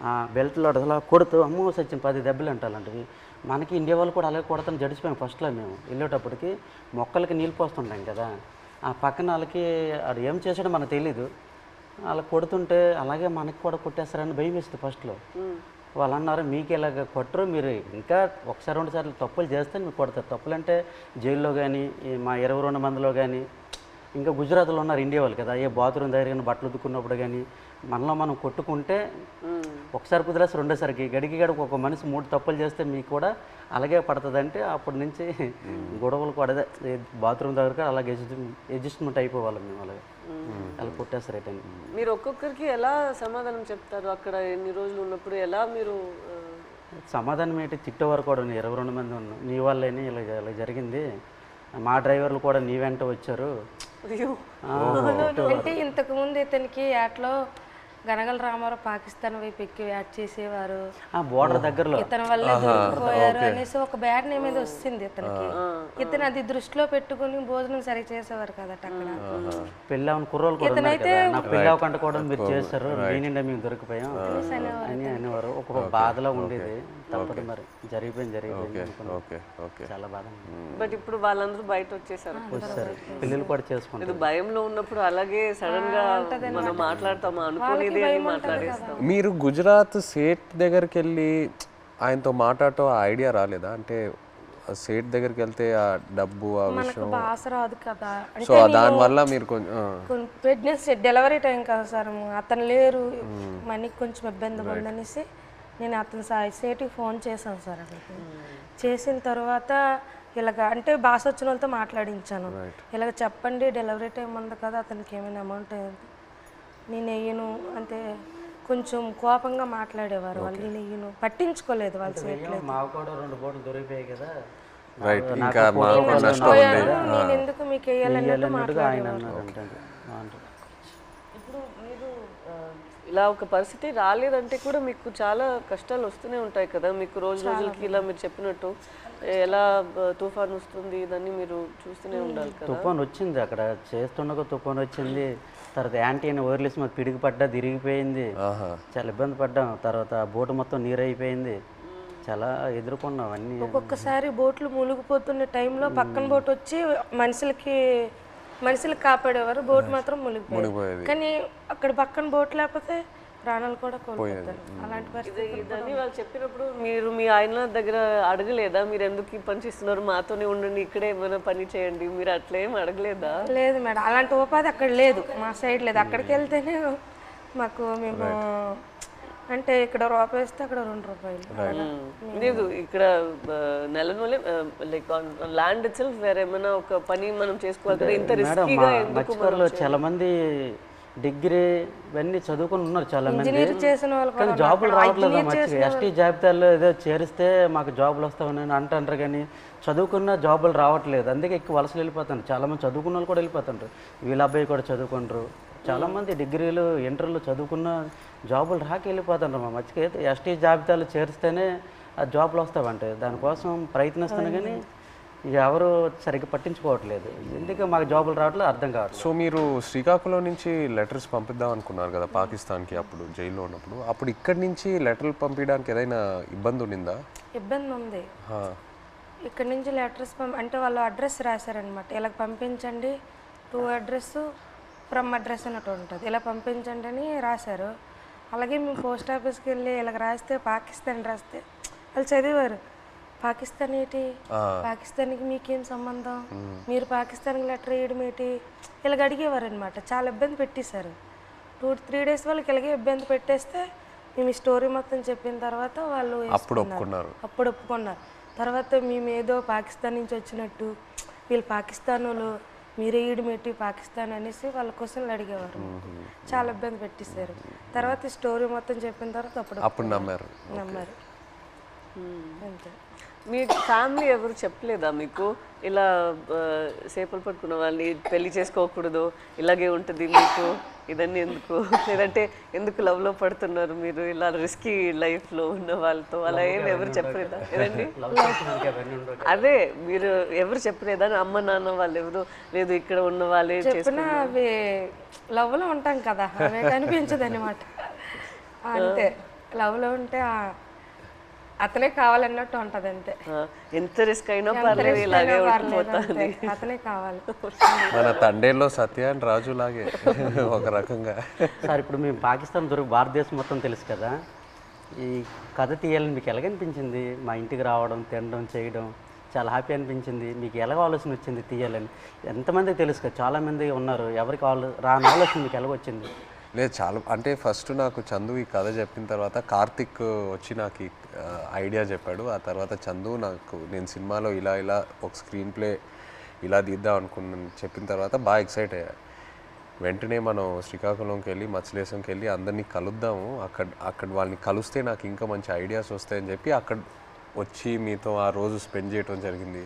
S2: ఆ బెల్ట్లో అలా కొడుతూ అమ్మో సత్యం 10 దెబ్బలు అంటే అలాంటివి. మనకి ఇండియా వాళ్ళు కూడా అలాగే కొడతాను జడిసిపోయాం. ఫస్ట్లో మేము వెళ్ళేటప్పటికి మొక్కలకి నీళ్ళు పోస్తుంటాం కదా, ఆ పక్కన వాళ్ళకి అది ఏం చేసాడో మనకు తెలీదు. అలా కొడుతుంటే అలాగే మనకి కూడా కొట్టేస్తారని భయం వేస్తుంది ఫస్ట్లో. వాళ్ళు అన్నారు మీకు ఇలాగ కొట్టరు, మీరు ఇంకా ఒకసారి 2 సార్లు తప్పులు చేస్తే మీకు కొడతారు. తప్పులు అంటే జైల్లో కానీ మా 22 మందిలో కానీ, ఇంకా గుజరాత్లో ఉన్నారు ఇండియా వాళ్ళు కదా, ఏ బాత్రూమ్ దగ్గర కానీ బట్టలు ఉతుక్కున్నప్పుడు కానీ మనలో మనం కొట్టుకుంటే ఒకసారి కుదిరేసి రెండోసారికి గడికి ఒక మనిషి 3 తప్పులు చేస్తే మీకు కూడా అలాగే పడుతుంది అంటే అప్పటి నుంచి గొడవలు కూడా అదే బాత్రూమ్ దగ్గర అలాగే అడ్జస్ట్మెంట్ అయిపోవాలి మేము. అలాగే అలా కొట్టేస్తారు రిటర్న్.
S4: మీరు ఒక్కొక్కరికి ఎలా సమాధానం చెప్తారు అక్కడ ఎన్ని రోజులు ఉన్నప్పుడు? ఎలా మీరు
S2: సమాధానం ఏంటి, తిట్టేవారు కూడా 22 మంది ఉన్నాం, నీ వాళ్ళని ఇలా ఇలా జరిగింది, మా డ్రైవర్లు కూడా నీ వెంట వచ్చారు.
S4: అయ్యో
S3: అంటే ఇంతకుముందు ఇతనికి యాట్లో గనగల రామారావు పాకిస్తాన్ వైపు ఎక్కి యాడ్ చేసేవారు,
S2: బోర్డర్ దగ్గరలో
S3: ఇతని వల్లే దొరికిపోయారు అనేసి ఒక బ్యాడ్ నేమ్ మీద వస్తుంది ఇతనికి. ఇతను అది దృష్టిలో పెట్టుకుని భోజనం సరిగ్గా చేసేవారు కదట అక్కడ.
S2: పెళ్ళి అవును కుర్రోలు కూడా ఉన్నారు కదా, నాకు పెళ్ళి అవ్వకుండా కూడా మీరు చేస్తారు, నేనిండా మేము దొరికిపోయాం అని అనేవారు. ఒక బాధలో ఉండేది. తప్పదు మరి, జరిగిపోయింది చాలా బాధ.
S4: బట్ ఇప్పుడు వాళ్ళందరూ బయట వచ్చేసారు,
S2: పిల్లలు కూడా చేసుకుంటారు.
S4: భయంలో ఉన్నప్పుడు అలాగే సడన్ గా మనం మాట్లాడతామా అనుకోలేదే అని మాట్లాడేస్తాం.
S1: మీరు గుజరాత్ సేట్ దగ్గరికి వెళ్ళి ఆయనతో మాట్లాడటం ఐడియా రాలేదా? అంటే సేట్ దగ్గరికి వెళ్తే ఆ డబ్బు ఆ విషయం
S3: భాష రాదు కదా,
S1: సో దానివల్ల మీరు కొంచెం
S3: ప్రెగ్నెన్సీ డెలివరీ టైం కదా సార్, అతను లేరు, మనకి కొంచెం ఇబ్బందిగా ఉందనేసి నేను అతను సేటికి ఫోన్ చేశాను సార్. అక్కడికి చేసిన తర్వాత ఇలాగ అంటే భాష వచ్చిన వాళ్ళతో మాట్లాడించాను, ఇలాగ చెప్పండి డెలివరీ టైం ఉంది కదా, అతనికి ఏమైనా అమౌంట్ నేను వెయ్యను అంటే కొంచెం కోపంగా మాట్లాడేవారు వాళ్ళు. నేను వెయ్యను, పట్టించుకోలేదు వాళ్ళు.
S2: మాకు కూడా 2 బోట్లు దొరికిపోయాయి కదా,
S1: ఇంకా
S3: నేను ఎందుకు మీకు వేయాలన్నట్టు
S2: ఆయన అన్నారు.
S4: ఇప్పుడు మీరు ఇలా ఒక పరిస్థితి రాలేదంటే కూడా మీకు చాలా కష్టాలు వస్తూనే ఉంటాయి కదా, మీకు రోజు రోజులకి ఇలా మీరు చెప్పినట్టు ఎలా తుఫాన్ వస్తుంది ఇదన్నీ మీరు చూస్తూనే ఉండాలి కదా.
S2: తుఫాన్ వచ్చింది, అక్కడ చేస్తుండగా తుఫాన్ వచ్చింది. తర్వాత యాంటీని వైర్లెస్ మాకు పిడికి పడ్డా తిరిగిపోయింది, చాలా ఇబ్బంది పడ్డాం. తర్వాత బోటు మొత్తం నీరు అయిపోయింది, చాలా ఎదుర్కొన్నాం అన్నీ.
S3: ఒక్కొక్కసారి బోట్లు మునిగిపోతున్న టైంలో పక్కన బోట్ వచ్చి మనుషులకు కాపాడేవారు, బోట్ మాత్రం మునిగిపోయేది. కానీ అక్కడ పక్కన బోట్ లేకపోతే ప్రాణాలు కూడా కోల్పోతారు. అలాంటి పరిస్థితి
S4: ఇదని వాళ్ళు చెప్పినప్పుడు మీరు మీ ఆయన దగ్గర అడగలేదా, మీరు ఎందుకు ఈ పని చేస్తున్నారు, మాతోనే ఉండండి, ఇక్కడే ఏమైనా పని చేయండి, మీరు అట్లేం అడగలేదా?
S3: లేదు మేడం, అలాంటి ఉపాధి అక్కడ లేదు, మా సైడ్ లేదు. అక్కడికి వెళ్తేనే మాకు మేము అంటే ఇక్కడ రూపాయి ఇస్తే అక్కడ 2 రూపాయలు
S4: లేదు. ఇక్కడ నెలనూలే లైక్ ల్యాండ్ ఇట్ సెల్ఫ్ వేరే ఏమైనా ఒక పని మనం చేసుకోవాలి కదా, ఇంత రిస్కీగా ఎందుకు?
S2: చాలా మంది డిగ్రీ ఇవన్నీ చదువుకుని ఉన్నారు చాలా మంది,
S3: చేసిన వాళ్ళు
S2: కానీ జాబులు రావట్లేదు. మంచిగా ఎస్టీ జాబితాలో ఏదో చేరిస్తే మాకు జాబులు వస్తామని అంటారు, కానీ చదువుకున్న జాబులు రావట్లేదు. అందుకే ఎక్కువ వలసలు వెళ్ళిపోతారు. చాలామంది చదువుకున్న వాళ్ళు కూడా వెళ్ళిపోతుంటారు, వీళ్ళ అబ్బాయి కూడా చదువుకుంటారు. చాలామంది డిగ్రీలు ఇంటర్లు చదువుకున్న జాబులు రాక వెళ్ళిపోతుంటారు. మా మధ్యకి ఎస్టీ జాబితాలో చేరిస్తేనే ఆ జాబులు వస్తావంటే దానికోసం ప్రయత్నిస్తాను, కానీ ఎవరు సరిగ్గా పట్టించుకోవట్లేదు. ఎందుకు మాకు జాబులు రావట్లేదు అర్థం కావట్లేదు.
S1: సో మీరు శ్రీకాకుళం నుంచి లెటర్స్ పంపిద్దాం అనుకున్నారు కదా పాకిస్తాన్కి, అప్పుడు జైల్లో ఉన్నప్పుడు. అప్పుడు ఇక్కడి నుంచి లెటర్లు పంపించడానికి ఏదైనా ఇబ్బంది ఉండిందా?
S3: ఇబ్బంది ఉంది. ఇక్కడ నుంచి లెటర్స్ అంటే వాళ్ళు అడ్రస్ రాశారనమాట, ఇలా పంపించండి, టు అడ్రస్ ఫ్రమ్ అడ్రస్ అన్నట్టు ఉంటుంది, ఇలా పంపించండి అని రాశారు. అలాగే మేము పోస్ట్ ఆఫీస్కి వెళ్ళి ఇలాగ రాస్తే పాకిస్తాన్ రాస్తే వాళ్ళు చదివారు, పాకిస్తాన్ ఏంటి, పాకిస్తాన్కి మీకేం సంబంధం, మీరు పాకిస్తాన్కి లెటర్ వేయడం ఏంటి, ఇలాగ అడిగేవారు అనమాట. చాలా ఇబ్బంది పెట్టేశారు. 2-3 డేస్ వాళ్ళకి ఇలాగే ఇబ్బంది పెట్టేస్తే మేము ఈ స్టోరీ మొత్తం చెప్పిన తర్వాత వాళ్ళు అప్పుడు ఒప్పుకున్నారు. తర్వాత మేము ఏదో పాకిస్తాన్ నుంచి వచ్చినట్టు, వీళ్ళు పాకిస్తాన్ వాళ్ళు, మీరే ఈడమేటి పాకిస్తాన్ అనేసి వాళ్ళ క్వశ్చన్లు అడిగేవారు. చాలా ఇబ్బంది పెట్టేశారు. తర్వాత ఈ స్టోరీ మొత్తం చెప్పిన తర్వాత అప్పుడు నమ్మారు. అంతే.
S4: మీ ఫ్యామిలీ ఎవరు చెప్పలేదా మీకు ఇలా చేపలు పట్టుకున్న వాళ్ళని పెళ్లి చేసుకోకూడదు, ఇలాగే ఉంటుంది మీకు, ఇదన్నీ ఎందుకు, లేదంటే ఎందుకు లవ్లో పడుతున్నారు మీరు ఇలా రిస్కీ లైఫ్లో ఉన్న వాళ్ళతో, అలా ఏమి ఎవరు చెప్పలేదా? ఏదండి అదే మీరు ఎవరు చెప్పలేదా? అమ్మ నాన్న వాళ్ళు ఎవరు లేదు, ఇక్కడ ఉన్న వాళ్ళే
S3: చెప్పిన అవి లవ్లో ఉంటాం కదా, అవి కనిపించదు అనమాట. అంతే, లవ్లో ఉంటే అతనే కావాలన్నట్టు ఉంటది అంతే.
S4: ఎంత రిస్క్ అయినా పర్లేదు ఇలాగే ఉండిపోతాను.
S3: అతనే కావాలి.
S1: మన తండేల్లో సత్య అండ్ రాజు లాగే ఒక రకంగా.
S2: సార్ ఇప్పుడు మేము పాకిస్తాన్ దొరికి భారతదేశం మొత్తం తెలుసు కదా, ఈ కథ తీయాలని మీకు ఎలాగనిపించింది? మా ఇంటికి రావడం, తినడం, చేయడం చాలా హ్యాపీ అనిపించింది. మీకు ఎలాగ ఆలోచన వచ్చింది తీయాలని? ఎంతమందికి తెలుసు కదా, చాలామంది ఉన్నారు, ఎవరికి రాని ఆలోచన మీకు ఎలాగొచ్చింది?
S1: లేదు చాలా అంటే ఫస్ట్ నాకు చందు ఈ కథ చెప్పిన తర్వాత కార్తిక్ వచ్చి నాకు ఈ ఐడియా చెప్పాడు. ఆ తర్వాత చందు నాకు నేను సినిమాలో ఇలా ఇలా ఒక స్క్రీన్ ప్లే ఇలా తీద్దాం అనుకున్నాను చెప్పిన తర్వాత బాగా ఎక్సైట్ అయ్యా. వెంటనే మనం శ్రీకాకుళంకి వెళ్ళి మత్స్యలేశంకి వెళ్ళి అందరినీ కలుద్దాము, అక్కడ వాళ్ళని కలిస్తే నాకు ఇంకా మంచి ఐడియాస్ వస్తాయని చెప్పి అక్కడ వచ్చి మీతో ఆ రోజు స్పెండ్ చేయడం జరిగింది.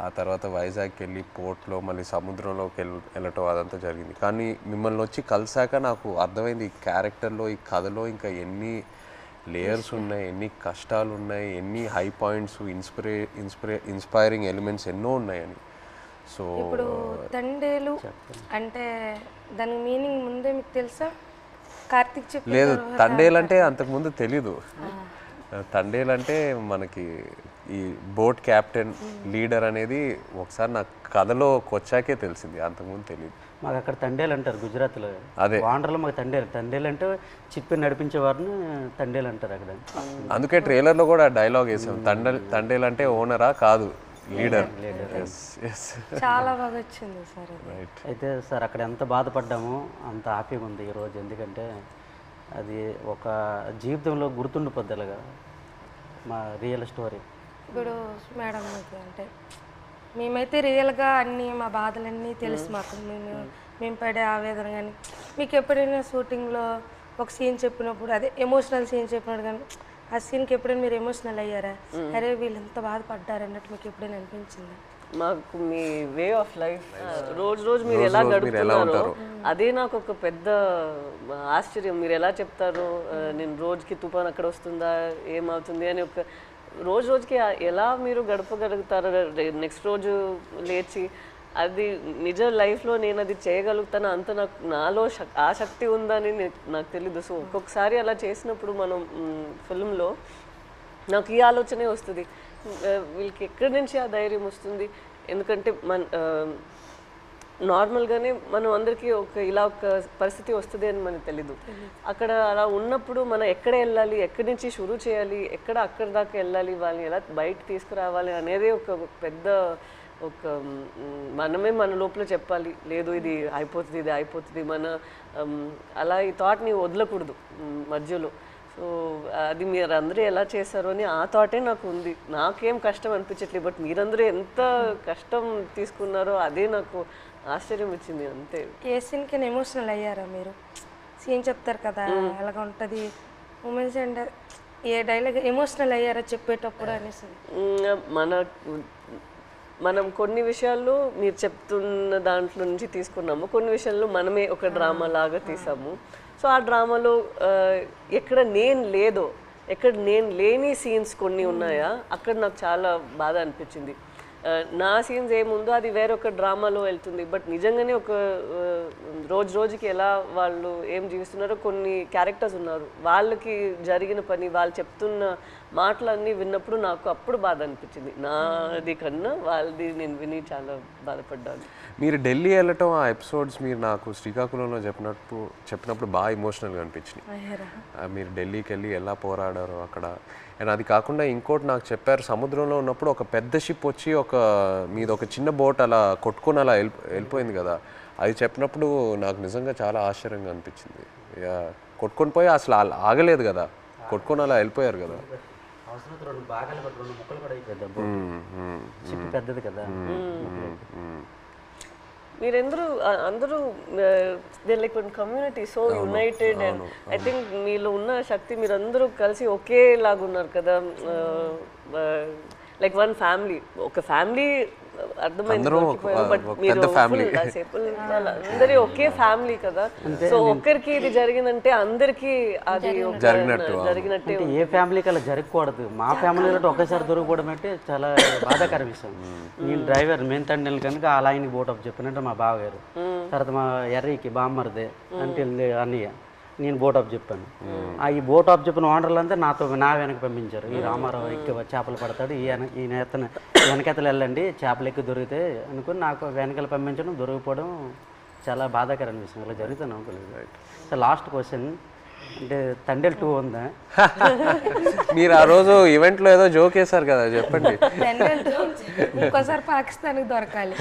S1: ఆ తర్వాత వైజాగ్కి వెళ్ళి పోర్ట్లో మళ్ళీ సముద్రంలోకి వెళ్ళటం అదంతా జరిగింది. కానీ మిమ్మల్ని వచ్చి కలిసాక నాకు అర్థమైంది ఈ క్యారెక్టర్లో, ఈ కథలో ఇంకా ఎన్ని లేయర్స్ ఉన్నాయి, ఎన్ని కష్టాలు ఉన్నాయి, ఎన్ని హై పాయింట్స్, ఇన్స్పైరింగ్ ఎలిమెంట్స్ ఎన్నో ఉన్నాయని. సో
S3: ఇప్పుడు తండేలు అంటే దాని మీనింగ్ ముందే మీకు తెలుసా? కార్తిక్ చెప్పి
S1: లేదు, తండేలంటే అంతకుముందు తెలీదు. తండేలంటే మనకి ఈ బోట్ క్యాప్టెన్ లీడర్ అనేది ఒకసారి నాకు కథలోకి వచ్చాకే తెలిసింది, అంతకుముందు తెలియదు.
S2: మాకు అక్కడ తండేలు అంటారు గుజరాత్లో.
S1: అదే
S2: వాండర్లో మాకు తండేలు అంటే చిప్పి నడిపించే వారిని తండేలు అంటారు అక్కడ.
S1: అందుకే ట్రైలర్లో కూడా డైలాగ్ వేసాం, తండేలు అంటే ఓనరా కాదు లీడర్.
S3: చాలా బాగా వచ్చింది సార్.
S2: అయితే సార్ అక్కడ ఎంత బాధపడ్డామో అంత హ్యాపీగా ఉంది ఈరోజు. ఎందుకంటే అది ఒక జీవితంలో గుర్తుండిపోద్ది అలాగా మా రియల్ స్టోరీ.
S3: ఇప్పుడు మేడం మీకు అంటే మేమైతే రియల్గా అన్నీ మా బాధలన్నీ తెలుసు మాకు, మేము పడే ఆవేదన. కానీ మీకు ఎప్పుడైనా షూటింగ్లో ఒక సీన్ చెప్పినప్పుడు, అదే ఎమోషనల్ సీన్ చెప్పినప్పుడు కానీ ఆ సీన్కి ఎప్పుడైనా మీరు ఎమోషనల్ అయ్యారా? అరే వీళ్ళు ఎంత బాధపడ్డారు అన్నట్టు మీకు ఎప్పుడైనా అనిపించిందా?
S4: మాకు మీ వే ఆఫ్ లైఫ్ రోజు మీరు ఎలా గడుపుతున్నారో అదే నాకు ఒక పెద్ద ఆశ్చర్యం. మీరు ఎలా చెప్తారు నేను రోజుకి తుఫాన్ అక్కడ వస్తుందా ఏమవుతుంది అని, ఒక రోజుకి ఎలా మీరు గడపగలుగుతారు నెక్స్ట్ రోజు లేచి? అది నిజ లైఫ్లో నేను అది చేయగలుగుతాను అంత నాలో ఆ శక్తి ఉందని నాకు తెలీదు. సో ఒక్కొక్కసారి అలా చేసినప్పుడు మనం ఫిల్మ్లో నాకు ఈ ఆలోచనే వస్తుంది, వీళ్ళకి ఎక్కడి నుంచి ఆ ధైర్యం వస్తుంది? ఎందుకంటే నార్మల్గానే మనం అందరికీ ఇలా ఒక పరిస్థితి వస్తుంది అని మనకు తెలీదు. అక్కడ అలా ఉన్నప్పుడు మనం ఎక్కడ వెళ్ళాలి, ఎక్కడి నుంచి షురూ చేయాలి, అక్కడి దాకా వెళ్ళాలి, వాళ్ళని ఎలా బయట తీసుకురావాలి అనేది ఒక పెద్ద మనమే మన లోపల చెప్పాలి, లేదు ఇది అయిపోతుంది మన అలా ఈ థాట్ని వదలకూడదు మధ్యలో. సో అది మీరు అందరూ ఎలా చేశారో అని ఆ థాటే నాకు ఉంది. నాకేం కష్టం అనిపించట్లేదు, బట్ మీరందరూ ఎంత కష్టం తీసుకున్నారో అదే నాకు ఆశ్చర్యం ఇచ్చింది అంతే.
S3: ఏ సీన్కి ఎమోషనల్ అయ్యారా మీరు? సీన్ చెప్తారు కదా ఎలాగ ఉంటుంది మూమెంట్స్, అండ్ ఏ డైలాగ్ ఎమోషనల్ అయ్యారా చెప్పేటప్పుడు అనేసి?
S4: మనం కొన్ని విషయాల్లో మీరు చెప్తున్న దాంట్లో నుంచి తీసుకున్నాము, కొన్ని విషయాల్లో మనమే ఒక డ్రామా లాగా తీసాము. సో ఆ డ్రామాలో ఎక్కడ నేను లేని సీన్స్ కొన్ని ఉన్నాయా, అక్కడ నాకు చాలా బాధ అనిపించింది. నా సీన్స్ ఏముందో అది వేరొక డ్రామాలో వెళ్తుంది, బట్ నిజంగానే ఒక రోజుకి ఎలా వాళ్ళు ఏం జీవిస్తున్నారో కొన్ని క్యారెక్టర్స్ ఉన్నారు, వాళ్ళకి జరిగిన పని వాళ్ళు చెప్తున్న మాటలన్నీ విన్నప్పుడు నాకు అప్పుడు బాధ అనిపించింది. నాది కన్నా వాళ్ళది నేను విని చాలా బాధపడ్డాను.
S1: మీరు ఢిల్లీ వెళ్ళటం ఆ ఎపిసోడ్స్ మీరు నాకు శ్రీకాకుళంలో చెప్పినప్పుడు బాగా ఎమోషనల్గా అనిపించినాయి. మీరు ఢిల్లీకి వెళ్ళి ఎలా పోరాడారో అక్కడ. అండ్ అది కాకుండా ఇంకోటి నాకు చెప్పారు, సముద్రంలో ఉన్నప్పుడు ఒక పెద్ద షిప్ వచ్చి మీది ఒక చిన్న బోట్ అలా కొట్టుకొని అలా వెళ్ళిపోయింది కదా, అది చెప్పినప్పుడు నాకు నిజంగా చాలా ఆశ్చర్యంగా అనిపించింది. కొట్టుకొని పోయి అసలు ఆగలేదు కదా, కొట్టుకొని అలా వెళ్ళిపోయారు కదా.
S2: పెద్దది కదా.
S4: అందరూ like one community, so United. And I think మీలో ఉన్న శక్తి మీరందరూ కలిసి ఒకేలాగా ఉన్నారు కదా, లైక్ వన్ ఫ్యామిలీ, ఒక ఫ్యామిలీ అర్థమైంది. బట్ మీరు అందరి ఒకే ఫ్యామిలీ కదా, సో ఒక్కరికి ఇది జరిగిందంటే అందరికి అది జరిగినట్టే.
S2: ఏ ఫ్యామిలీకి అలా జరగకూడదు. మా ఫ్యామిలీలో ఒకేసారి దొరకపోవడం అంటే చాలా బాధాకర విషయం. నేను డ్రైవర్ మెయిన్ తండ్రి కనుక అలా ఆయనకి బోట్ ఆఫ్ చెప్పినట్టు మా బావగారు, తర్వాత మా ఎర్రీకి బామ్మరిదే అంటే అన్నయ్య, నేను బోట్ ఆఫ్ చెప్పాను. ఈ బోట్ ఆఫ్ చెప్పిన ఓనర్లంతా నా వెనక పంపించారు. ఈ రామారావు ఎక్కి చేపలు పడతాడు, ఈ నేతను వెనకెతలు వెళ్ళండి చేపలు ఎక్కి దొరికితే అనుకుని నాకు వెనకాల పంపించడం, దొరికిపోవడం చాలా బాధాకరమైన విషయం. ఇలా జరుగుతుంది అనుకోలేదు. సో లాస్ట్ క్వశ్చన్ అంటే తండేల్ 2 ఉందా?
S1: మీరు ఆ రోజు ఈవెంట్లో ఏదో జోక్ వేశారు కదా, చెప్పండి.
S3: ఇంకోసారి పాకిస్తాన్కి దొరకాలి,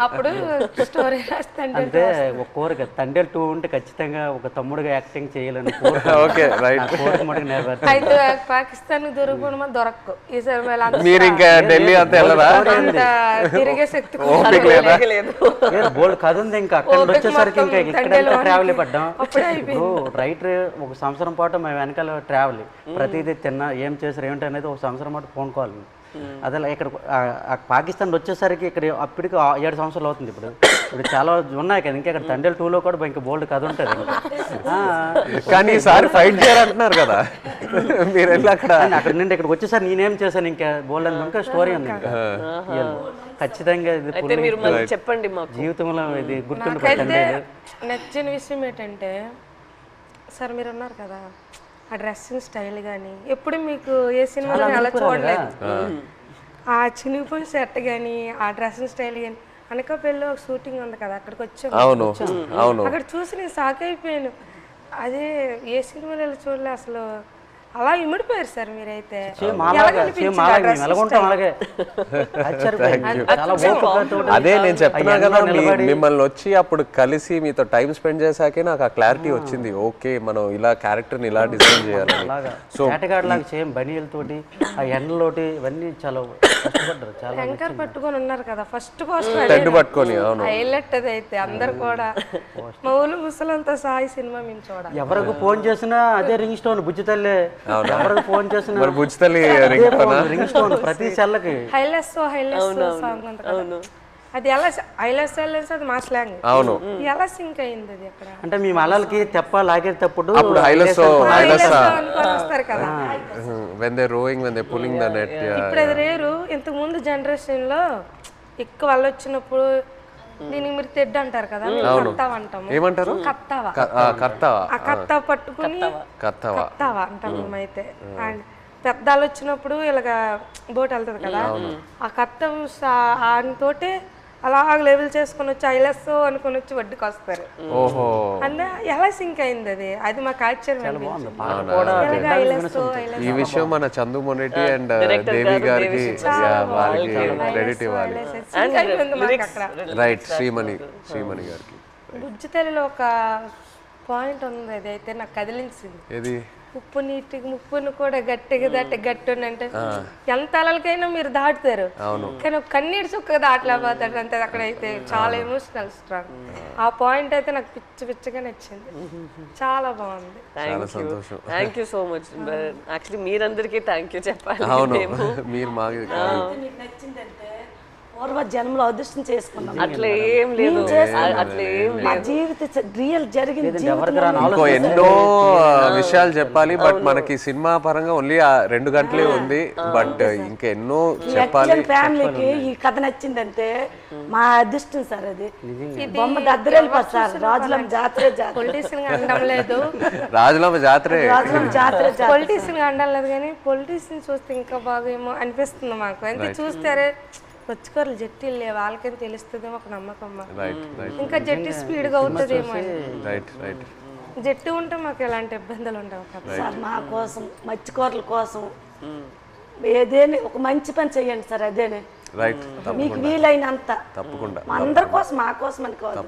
S3: అప్పుడు స్టోరీ రాస్తాండి.
S2: అంటే ఒక కోరిక తండేల్ 2 ఉంటే ఖచ్చితంగా ఒక తమ్ముడుగా యాక్టింగ్ చేయాలని కోరిక.
S1: Okay right.
S2: కోరిక మటుకు నెరవేర్చాలి.
S3: అయితే పాకిస్తాన్కి దొరకడం దొరకవు ఈసారి.
S1: మీరు ఇంకా ఢిల్లీ అంతా వెళ్ళరా?
S3: తిరిగే శక్తి
S2: బోల్డ్ కథ ఉంది. ఇంకా అక్కడ వచ్చేసరికి ఇంకా ఇక్కడ ట్రావెల్ పడ్డాం. రైటర్ ఒక సంవత్సరం పాటు మేము వెనకాల ట్రావెల్, ప్రతిదీ తిన్నా ఏం చేశారు ఏమిటి అనేది ఒక సంవత్సరం పాటు ఫోన్ కాల్. అదే ఇక్కడ పాకిస్తాన్ వచ్చేసరికి ఇక్కడ అప్పటికి 7 సంవత్సరాలు అవుతుంది. ఇప్పుడు చాలా ఉన్నాయి కదా, ఇంకా ఇక్కడ తండేల్ 2లో కూడా ఇంకా బోల్డ్ కథ ఉంటుంది.
S1: కానీ ఈసారి ఫైట్ చేయాలంటున్నారు కదా మీరు వెళ్ళి
S2: అక్కడ నుండి ఇక్కడికి వచ్చేసరికి నేనేం చేశాను ఇంకా బోల్డ్ అని ఇంకా స్టోరీ ఉంది. ఖచ్చితంగా ఇది
S4: చెప్పండి
S2: జీవితంలో ఇది గుర్తుండి.
S3: నచ్చిన విషయం ఏంటంటే సార్, మీరు ఉన్నారు కదా, ఆ డ్రెస్సింగ్ స్టైల్ కానీ ఎప్పుడు మీకు ఏ సినిమాలో అలా చూడలేదు. ఆ చినిగిపోయిన సెట్ కానీ ఆ డ్రెస్సింగ్ స్టైల్ కానీ, అనకాపల్లిలో ఒక షూటింగ్ ఉంది కదా, అక్కడికి వచ్చాము. అక్కడ చూసి నేను షాక్ అయిపోయాను. అదే ఏ సినిమాలో ఇలా చూడలే అసలు. అలా ఇమిడిపోయారు సార్ మీరైతే.
S1: అదే నేను చెప్తున్నా కదా, మిమ్మల్ని వచ్చి అప్పుడు కలిసి మీతో టైం స్పెండ్ చేశాకే నాకు ఆ క్లారిటీ వచ్చింది. ఓకే, మనం ఇలా క్యారెక్టర్ని ఇలా డిజైన్ చేయాలని.
S2: సో లాగా సేమ్ బనీలతోటి ఆ ఎండలోటి ఇవన్నీ చాలా కష్టపడ్డారు. చాలా
S3: యాంకర్ పట్టుకొని ఉన్నారు కదా ఫస్ట్ పోస్టర్,
S1: టెంట్ పట్టుకొని.
S3: హైలైట్ అది అయితే అందరు కూడా మా ఊళ్ళు ముసలంతా సాయి సినిమా మేము చూడాలి.
S2: ఎవరికి ఫోన్ చేసినా అదే రింగ్ స్టోన్ బుజ్జి తల్లి. ఎవరికి ఫోన్ చేసినా రింగ్ స్టోన్ ప్రతి సెల్లకి.
S3: హైలెస్ సాంగ్ ఉంది కదా, అది ఎలా హైలెస్ అది మా స్లాంగ్.
S1: అవును,
S3: ఎలా సింక్ అయింది అది అక్కడ.
S2: అంటే మీ మలలకి తెప్ప లాగేటప్పుడు
S3: వస్తారు కదా, ఇప్పుడు అది రేరు. ఇంతకు ముందు జనరేషన్ లో ఎక్కువ వాళ్ళు వచ్చినప్పుడు దీనికి మీరు తెడ్డు అంటారు కదా, కత్తావ అంటాము.
S1: ఏమంటారు?
S3: కత్తావా. ఆ కత్తావ పట్టుకుని కత్తావా అంటాం మేమైతే. అండ్ పెద్దలు వచ్చినప్పుడు ఇలాగ బోట్ వెళ్తుంది కదా, ఆ కత్త ఆయనతోటే అలా లెవెల్ చేసుకుని వచ్చి ఐలెస్ అనుకుని వచ్చి వడ్డీకి వస్తారు. అంటే ఎలా సింక్ అయింది అది, అది మాకు ఆశ్చర్యం.
S1: ఈ విషయం మన చందు మొనెటి అండ్ దేవి గారికి వారికి క్రెడిట్ ఇవ్వాలి. రైట్, శ్రీమణి గారికి.
S3: బుజ్జి తల్లిలో ఒక పాయింట్ ఉంది, అది అయితే నాకు కదిలించింది.
S1: ఏది?
S3: ఉప్పు నీటికి ముప్పును కూడా గట్టిగా దాటి గట్టి అంటే ఎంత అలలకైనా మీరు దాటుతారు, కానీ ఒక కన్నీటి చుక్క దాటలేకపోతాడు అంతే. అక్కడైతే చాలా ఎమోషనల్ స్ట్రాంగ్. ఆ పాయింట్ అయితే నాకు పిచ్చిగా నచ్చింది, చాలా బాగుంది.
S4: Thank you so much. Actually మీరందరికీ థ్యాంక్ యూ చెప్పాలి.
S1: మీరు
S6: పూర్వ జన్మలో అదృష్టం చేసుకున్నాం.
S4: అట్లా ఏం లేదు, అట్లా ఏం
S6: మా జీవిత రియల్ జరిగింది.
S1: ఇంకో ఎన్నో విషయాలు చెప్పాలి, బట్ మనకి సినిమా పరంగా ఓన్లీ 2 గంటలే ఉంది. బట్ ఇంకా ఎన్నో చెప్పాలి.
S6: ఫ్యామిలీకి ఈ కథ నచ్చిందంటే మా అదృష్టం సార్. అది బొమ్మ దద్దరెళ్ళిపోతుంది సార్. రాజులమ్మ జాతరే
S3: పొలిటీషియన్ గా అనడం లేదు,
S1: రాజులమ్మ జాతరే
S3: పొలిటీషియన్ గా అనడం లేదు, కానీ పొలిటీషియన్ చూస్తే ఇంకా బాగా ఏమో అనిపిస్తుంది మాకు. ఎంత చూస్తారే వచ్చుకోరు జట్టీలు లేవు, వాళ్ళకని తెలుస్తుందేమో ఒక నమ్మకం. ఇంకా జట్టి స్పీడ్గా అవుతుందేమో. జట్టు ఉంటే మాకు ఎలాంటి ఇబ్బందులు ఉండవు కదా.
S6: మా కోసం మత్స్యకారుల కోసం ఏదేని ఒక మంచి పని చెయ్యండి సార్. అదేనే మీకు వీలైనంత
S1: తప్పకుండా
S6: అందరి కోసం, మా కోసం అని కాదు,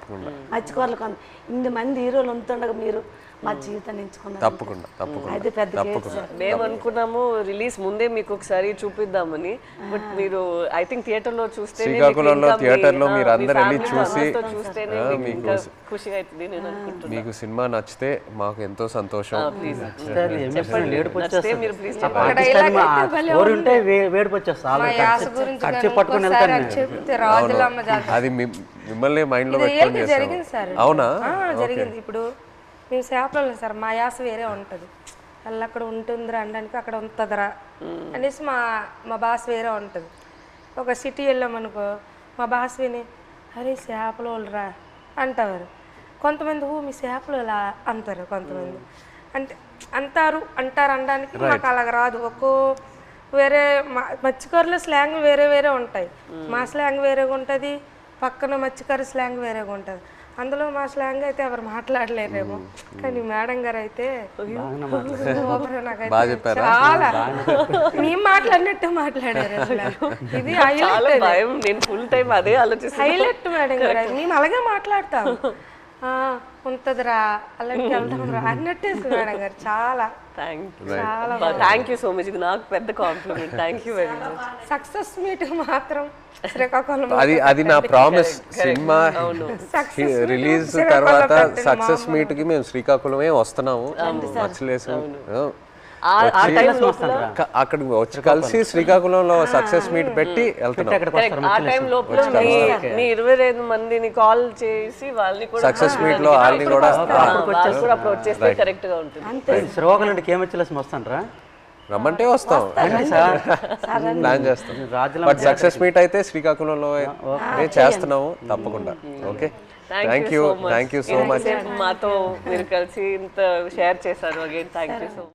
S6: మత్స్యకారుల కోసం. 8 మంది హీరోలు ఉంటుండగా మీరు మా జీవితాన్ని ఎంచుకున్నారు.
S1: తప్పకుండా
S6: అది పెద్ద
S4: మేము అనుకున్నాము రిలీజ్ ముందే మీకు ఒకసారి చూపిద్దామని. బట్ మీరు ఐ థింక్ థియేటర్ లో చూస్తే,
S1: శ్రీకాకుళంలో థియేటర్ లో మీరు అందరు వెళ్ళి చూసి
S4: ఖుషిగా అవుతుంది నేను అనుకుంటున్నాను.
S1: మీకు సినిమా నచ్చితే మాకు ఎంతో సంతోషం. అది మిమ్మల్ని మైండ్ లో పెట్టుకొని చేస్తాం. అవునా?
S3: జరిగింది. ఇప్పుడు మేము చేపలు సార్, మా యాస వేరే ఉంటుంది. వాళ్ళు అక్కడ ఉంటుందిరా అనడానికి అక్కడ ఉంటుందిరా అనేసి మా భాష వేరే ఉంటుంది. ఒక సిటీ వెళ్ళామనుకో మా భాష విని అరే చేపలు వాళ్ళరా అంటారు. కొంతమంది మీ చేపలు ఇలా అంటారు, కొంతమంది అంటే అంటారు అనడానికి మాకు అలాగ రాదు. వేరే మత్స్యకారుల స్లాంగ్ వేరే వేరే ఉంటాయి. మా స్లాంగ్ వేరేగా ఉంటుంది, పక్కన మత్స్యకారు స్లాంగ్ వేరేగా ఉంటుంది. అందులో మా స్లాంగ్ అయితే ఎవరు మాట్లాడలేరేమో, కానీ మేడం గారు అయితే
S1: బాగా చెప్పారా?
S3: చాలా మేము మాట్లాడినట్టు మాట్లాడారు అసలు. ఇది హైలైట్,
S4: భయం, నేను ఫుల్ టైం అదే ఆలోచిస్తాను.
S3: హైలైట్ మేడం గారు. మేము అలాగే మాట్లాడతాం, ఉంటదిరా అలాగే వెళ్దాం రా అన్నట్టే మేడం గారు. చాలా
S4: థ్యాంక్ యూ సో మచ్. ఇది నాకు పెద్ద compliment. Thank you very much.
S3: Success meet మాత్రం శ్రీకాకుళం
S1: అది నా ప్రామిస్. సినిమా రిలీజ్ తర్వాత సక్సెస్ మీట్ కి మేము శ్రీకాకుళమే వస్తున్నాము. మర్చిలేసు అక్కడికి వచ్చి కలిసి శ్రీకాకుళంలో సక్సెస్ మీట్ పెట్టి వెళ్తున్నాం.
S4: ఆ టైం లోపల మీ 25 మందిని కాల్ చేసి వాళ్ళని కూడా
S1: సక్సెస్ మీట్ లో వాళ్ళని కూడా
S4: అప్పుడు వచ్చేస్తే కరెక్ట్ గా ఉంటుంది.
S2: శ్రీకాకుళం నుండి కేమచ్చిలేసి వస్తానరా?
S1: రమ్మంటే వస్తాం, ప్లాన్ చేస్తాం. బట్ సక్సెస్ మీట్ అయితే శ్రీకాకుళంలో చేస్తున్నాము తప్పకుండా. Okay, thank you so much.
S4: మాతో మీరు కలిసి ఇంత షేర్ చేశారు. Again thank you so much.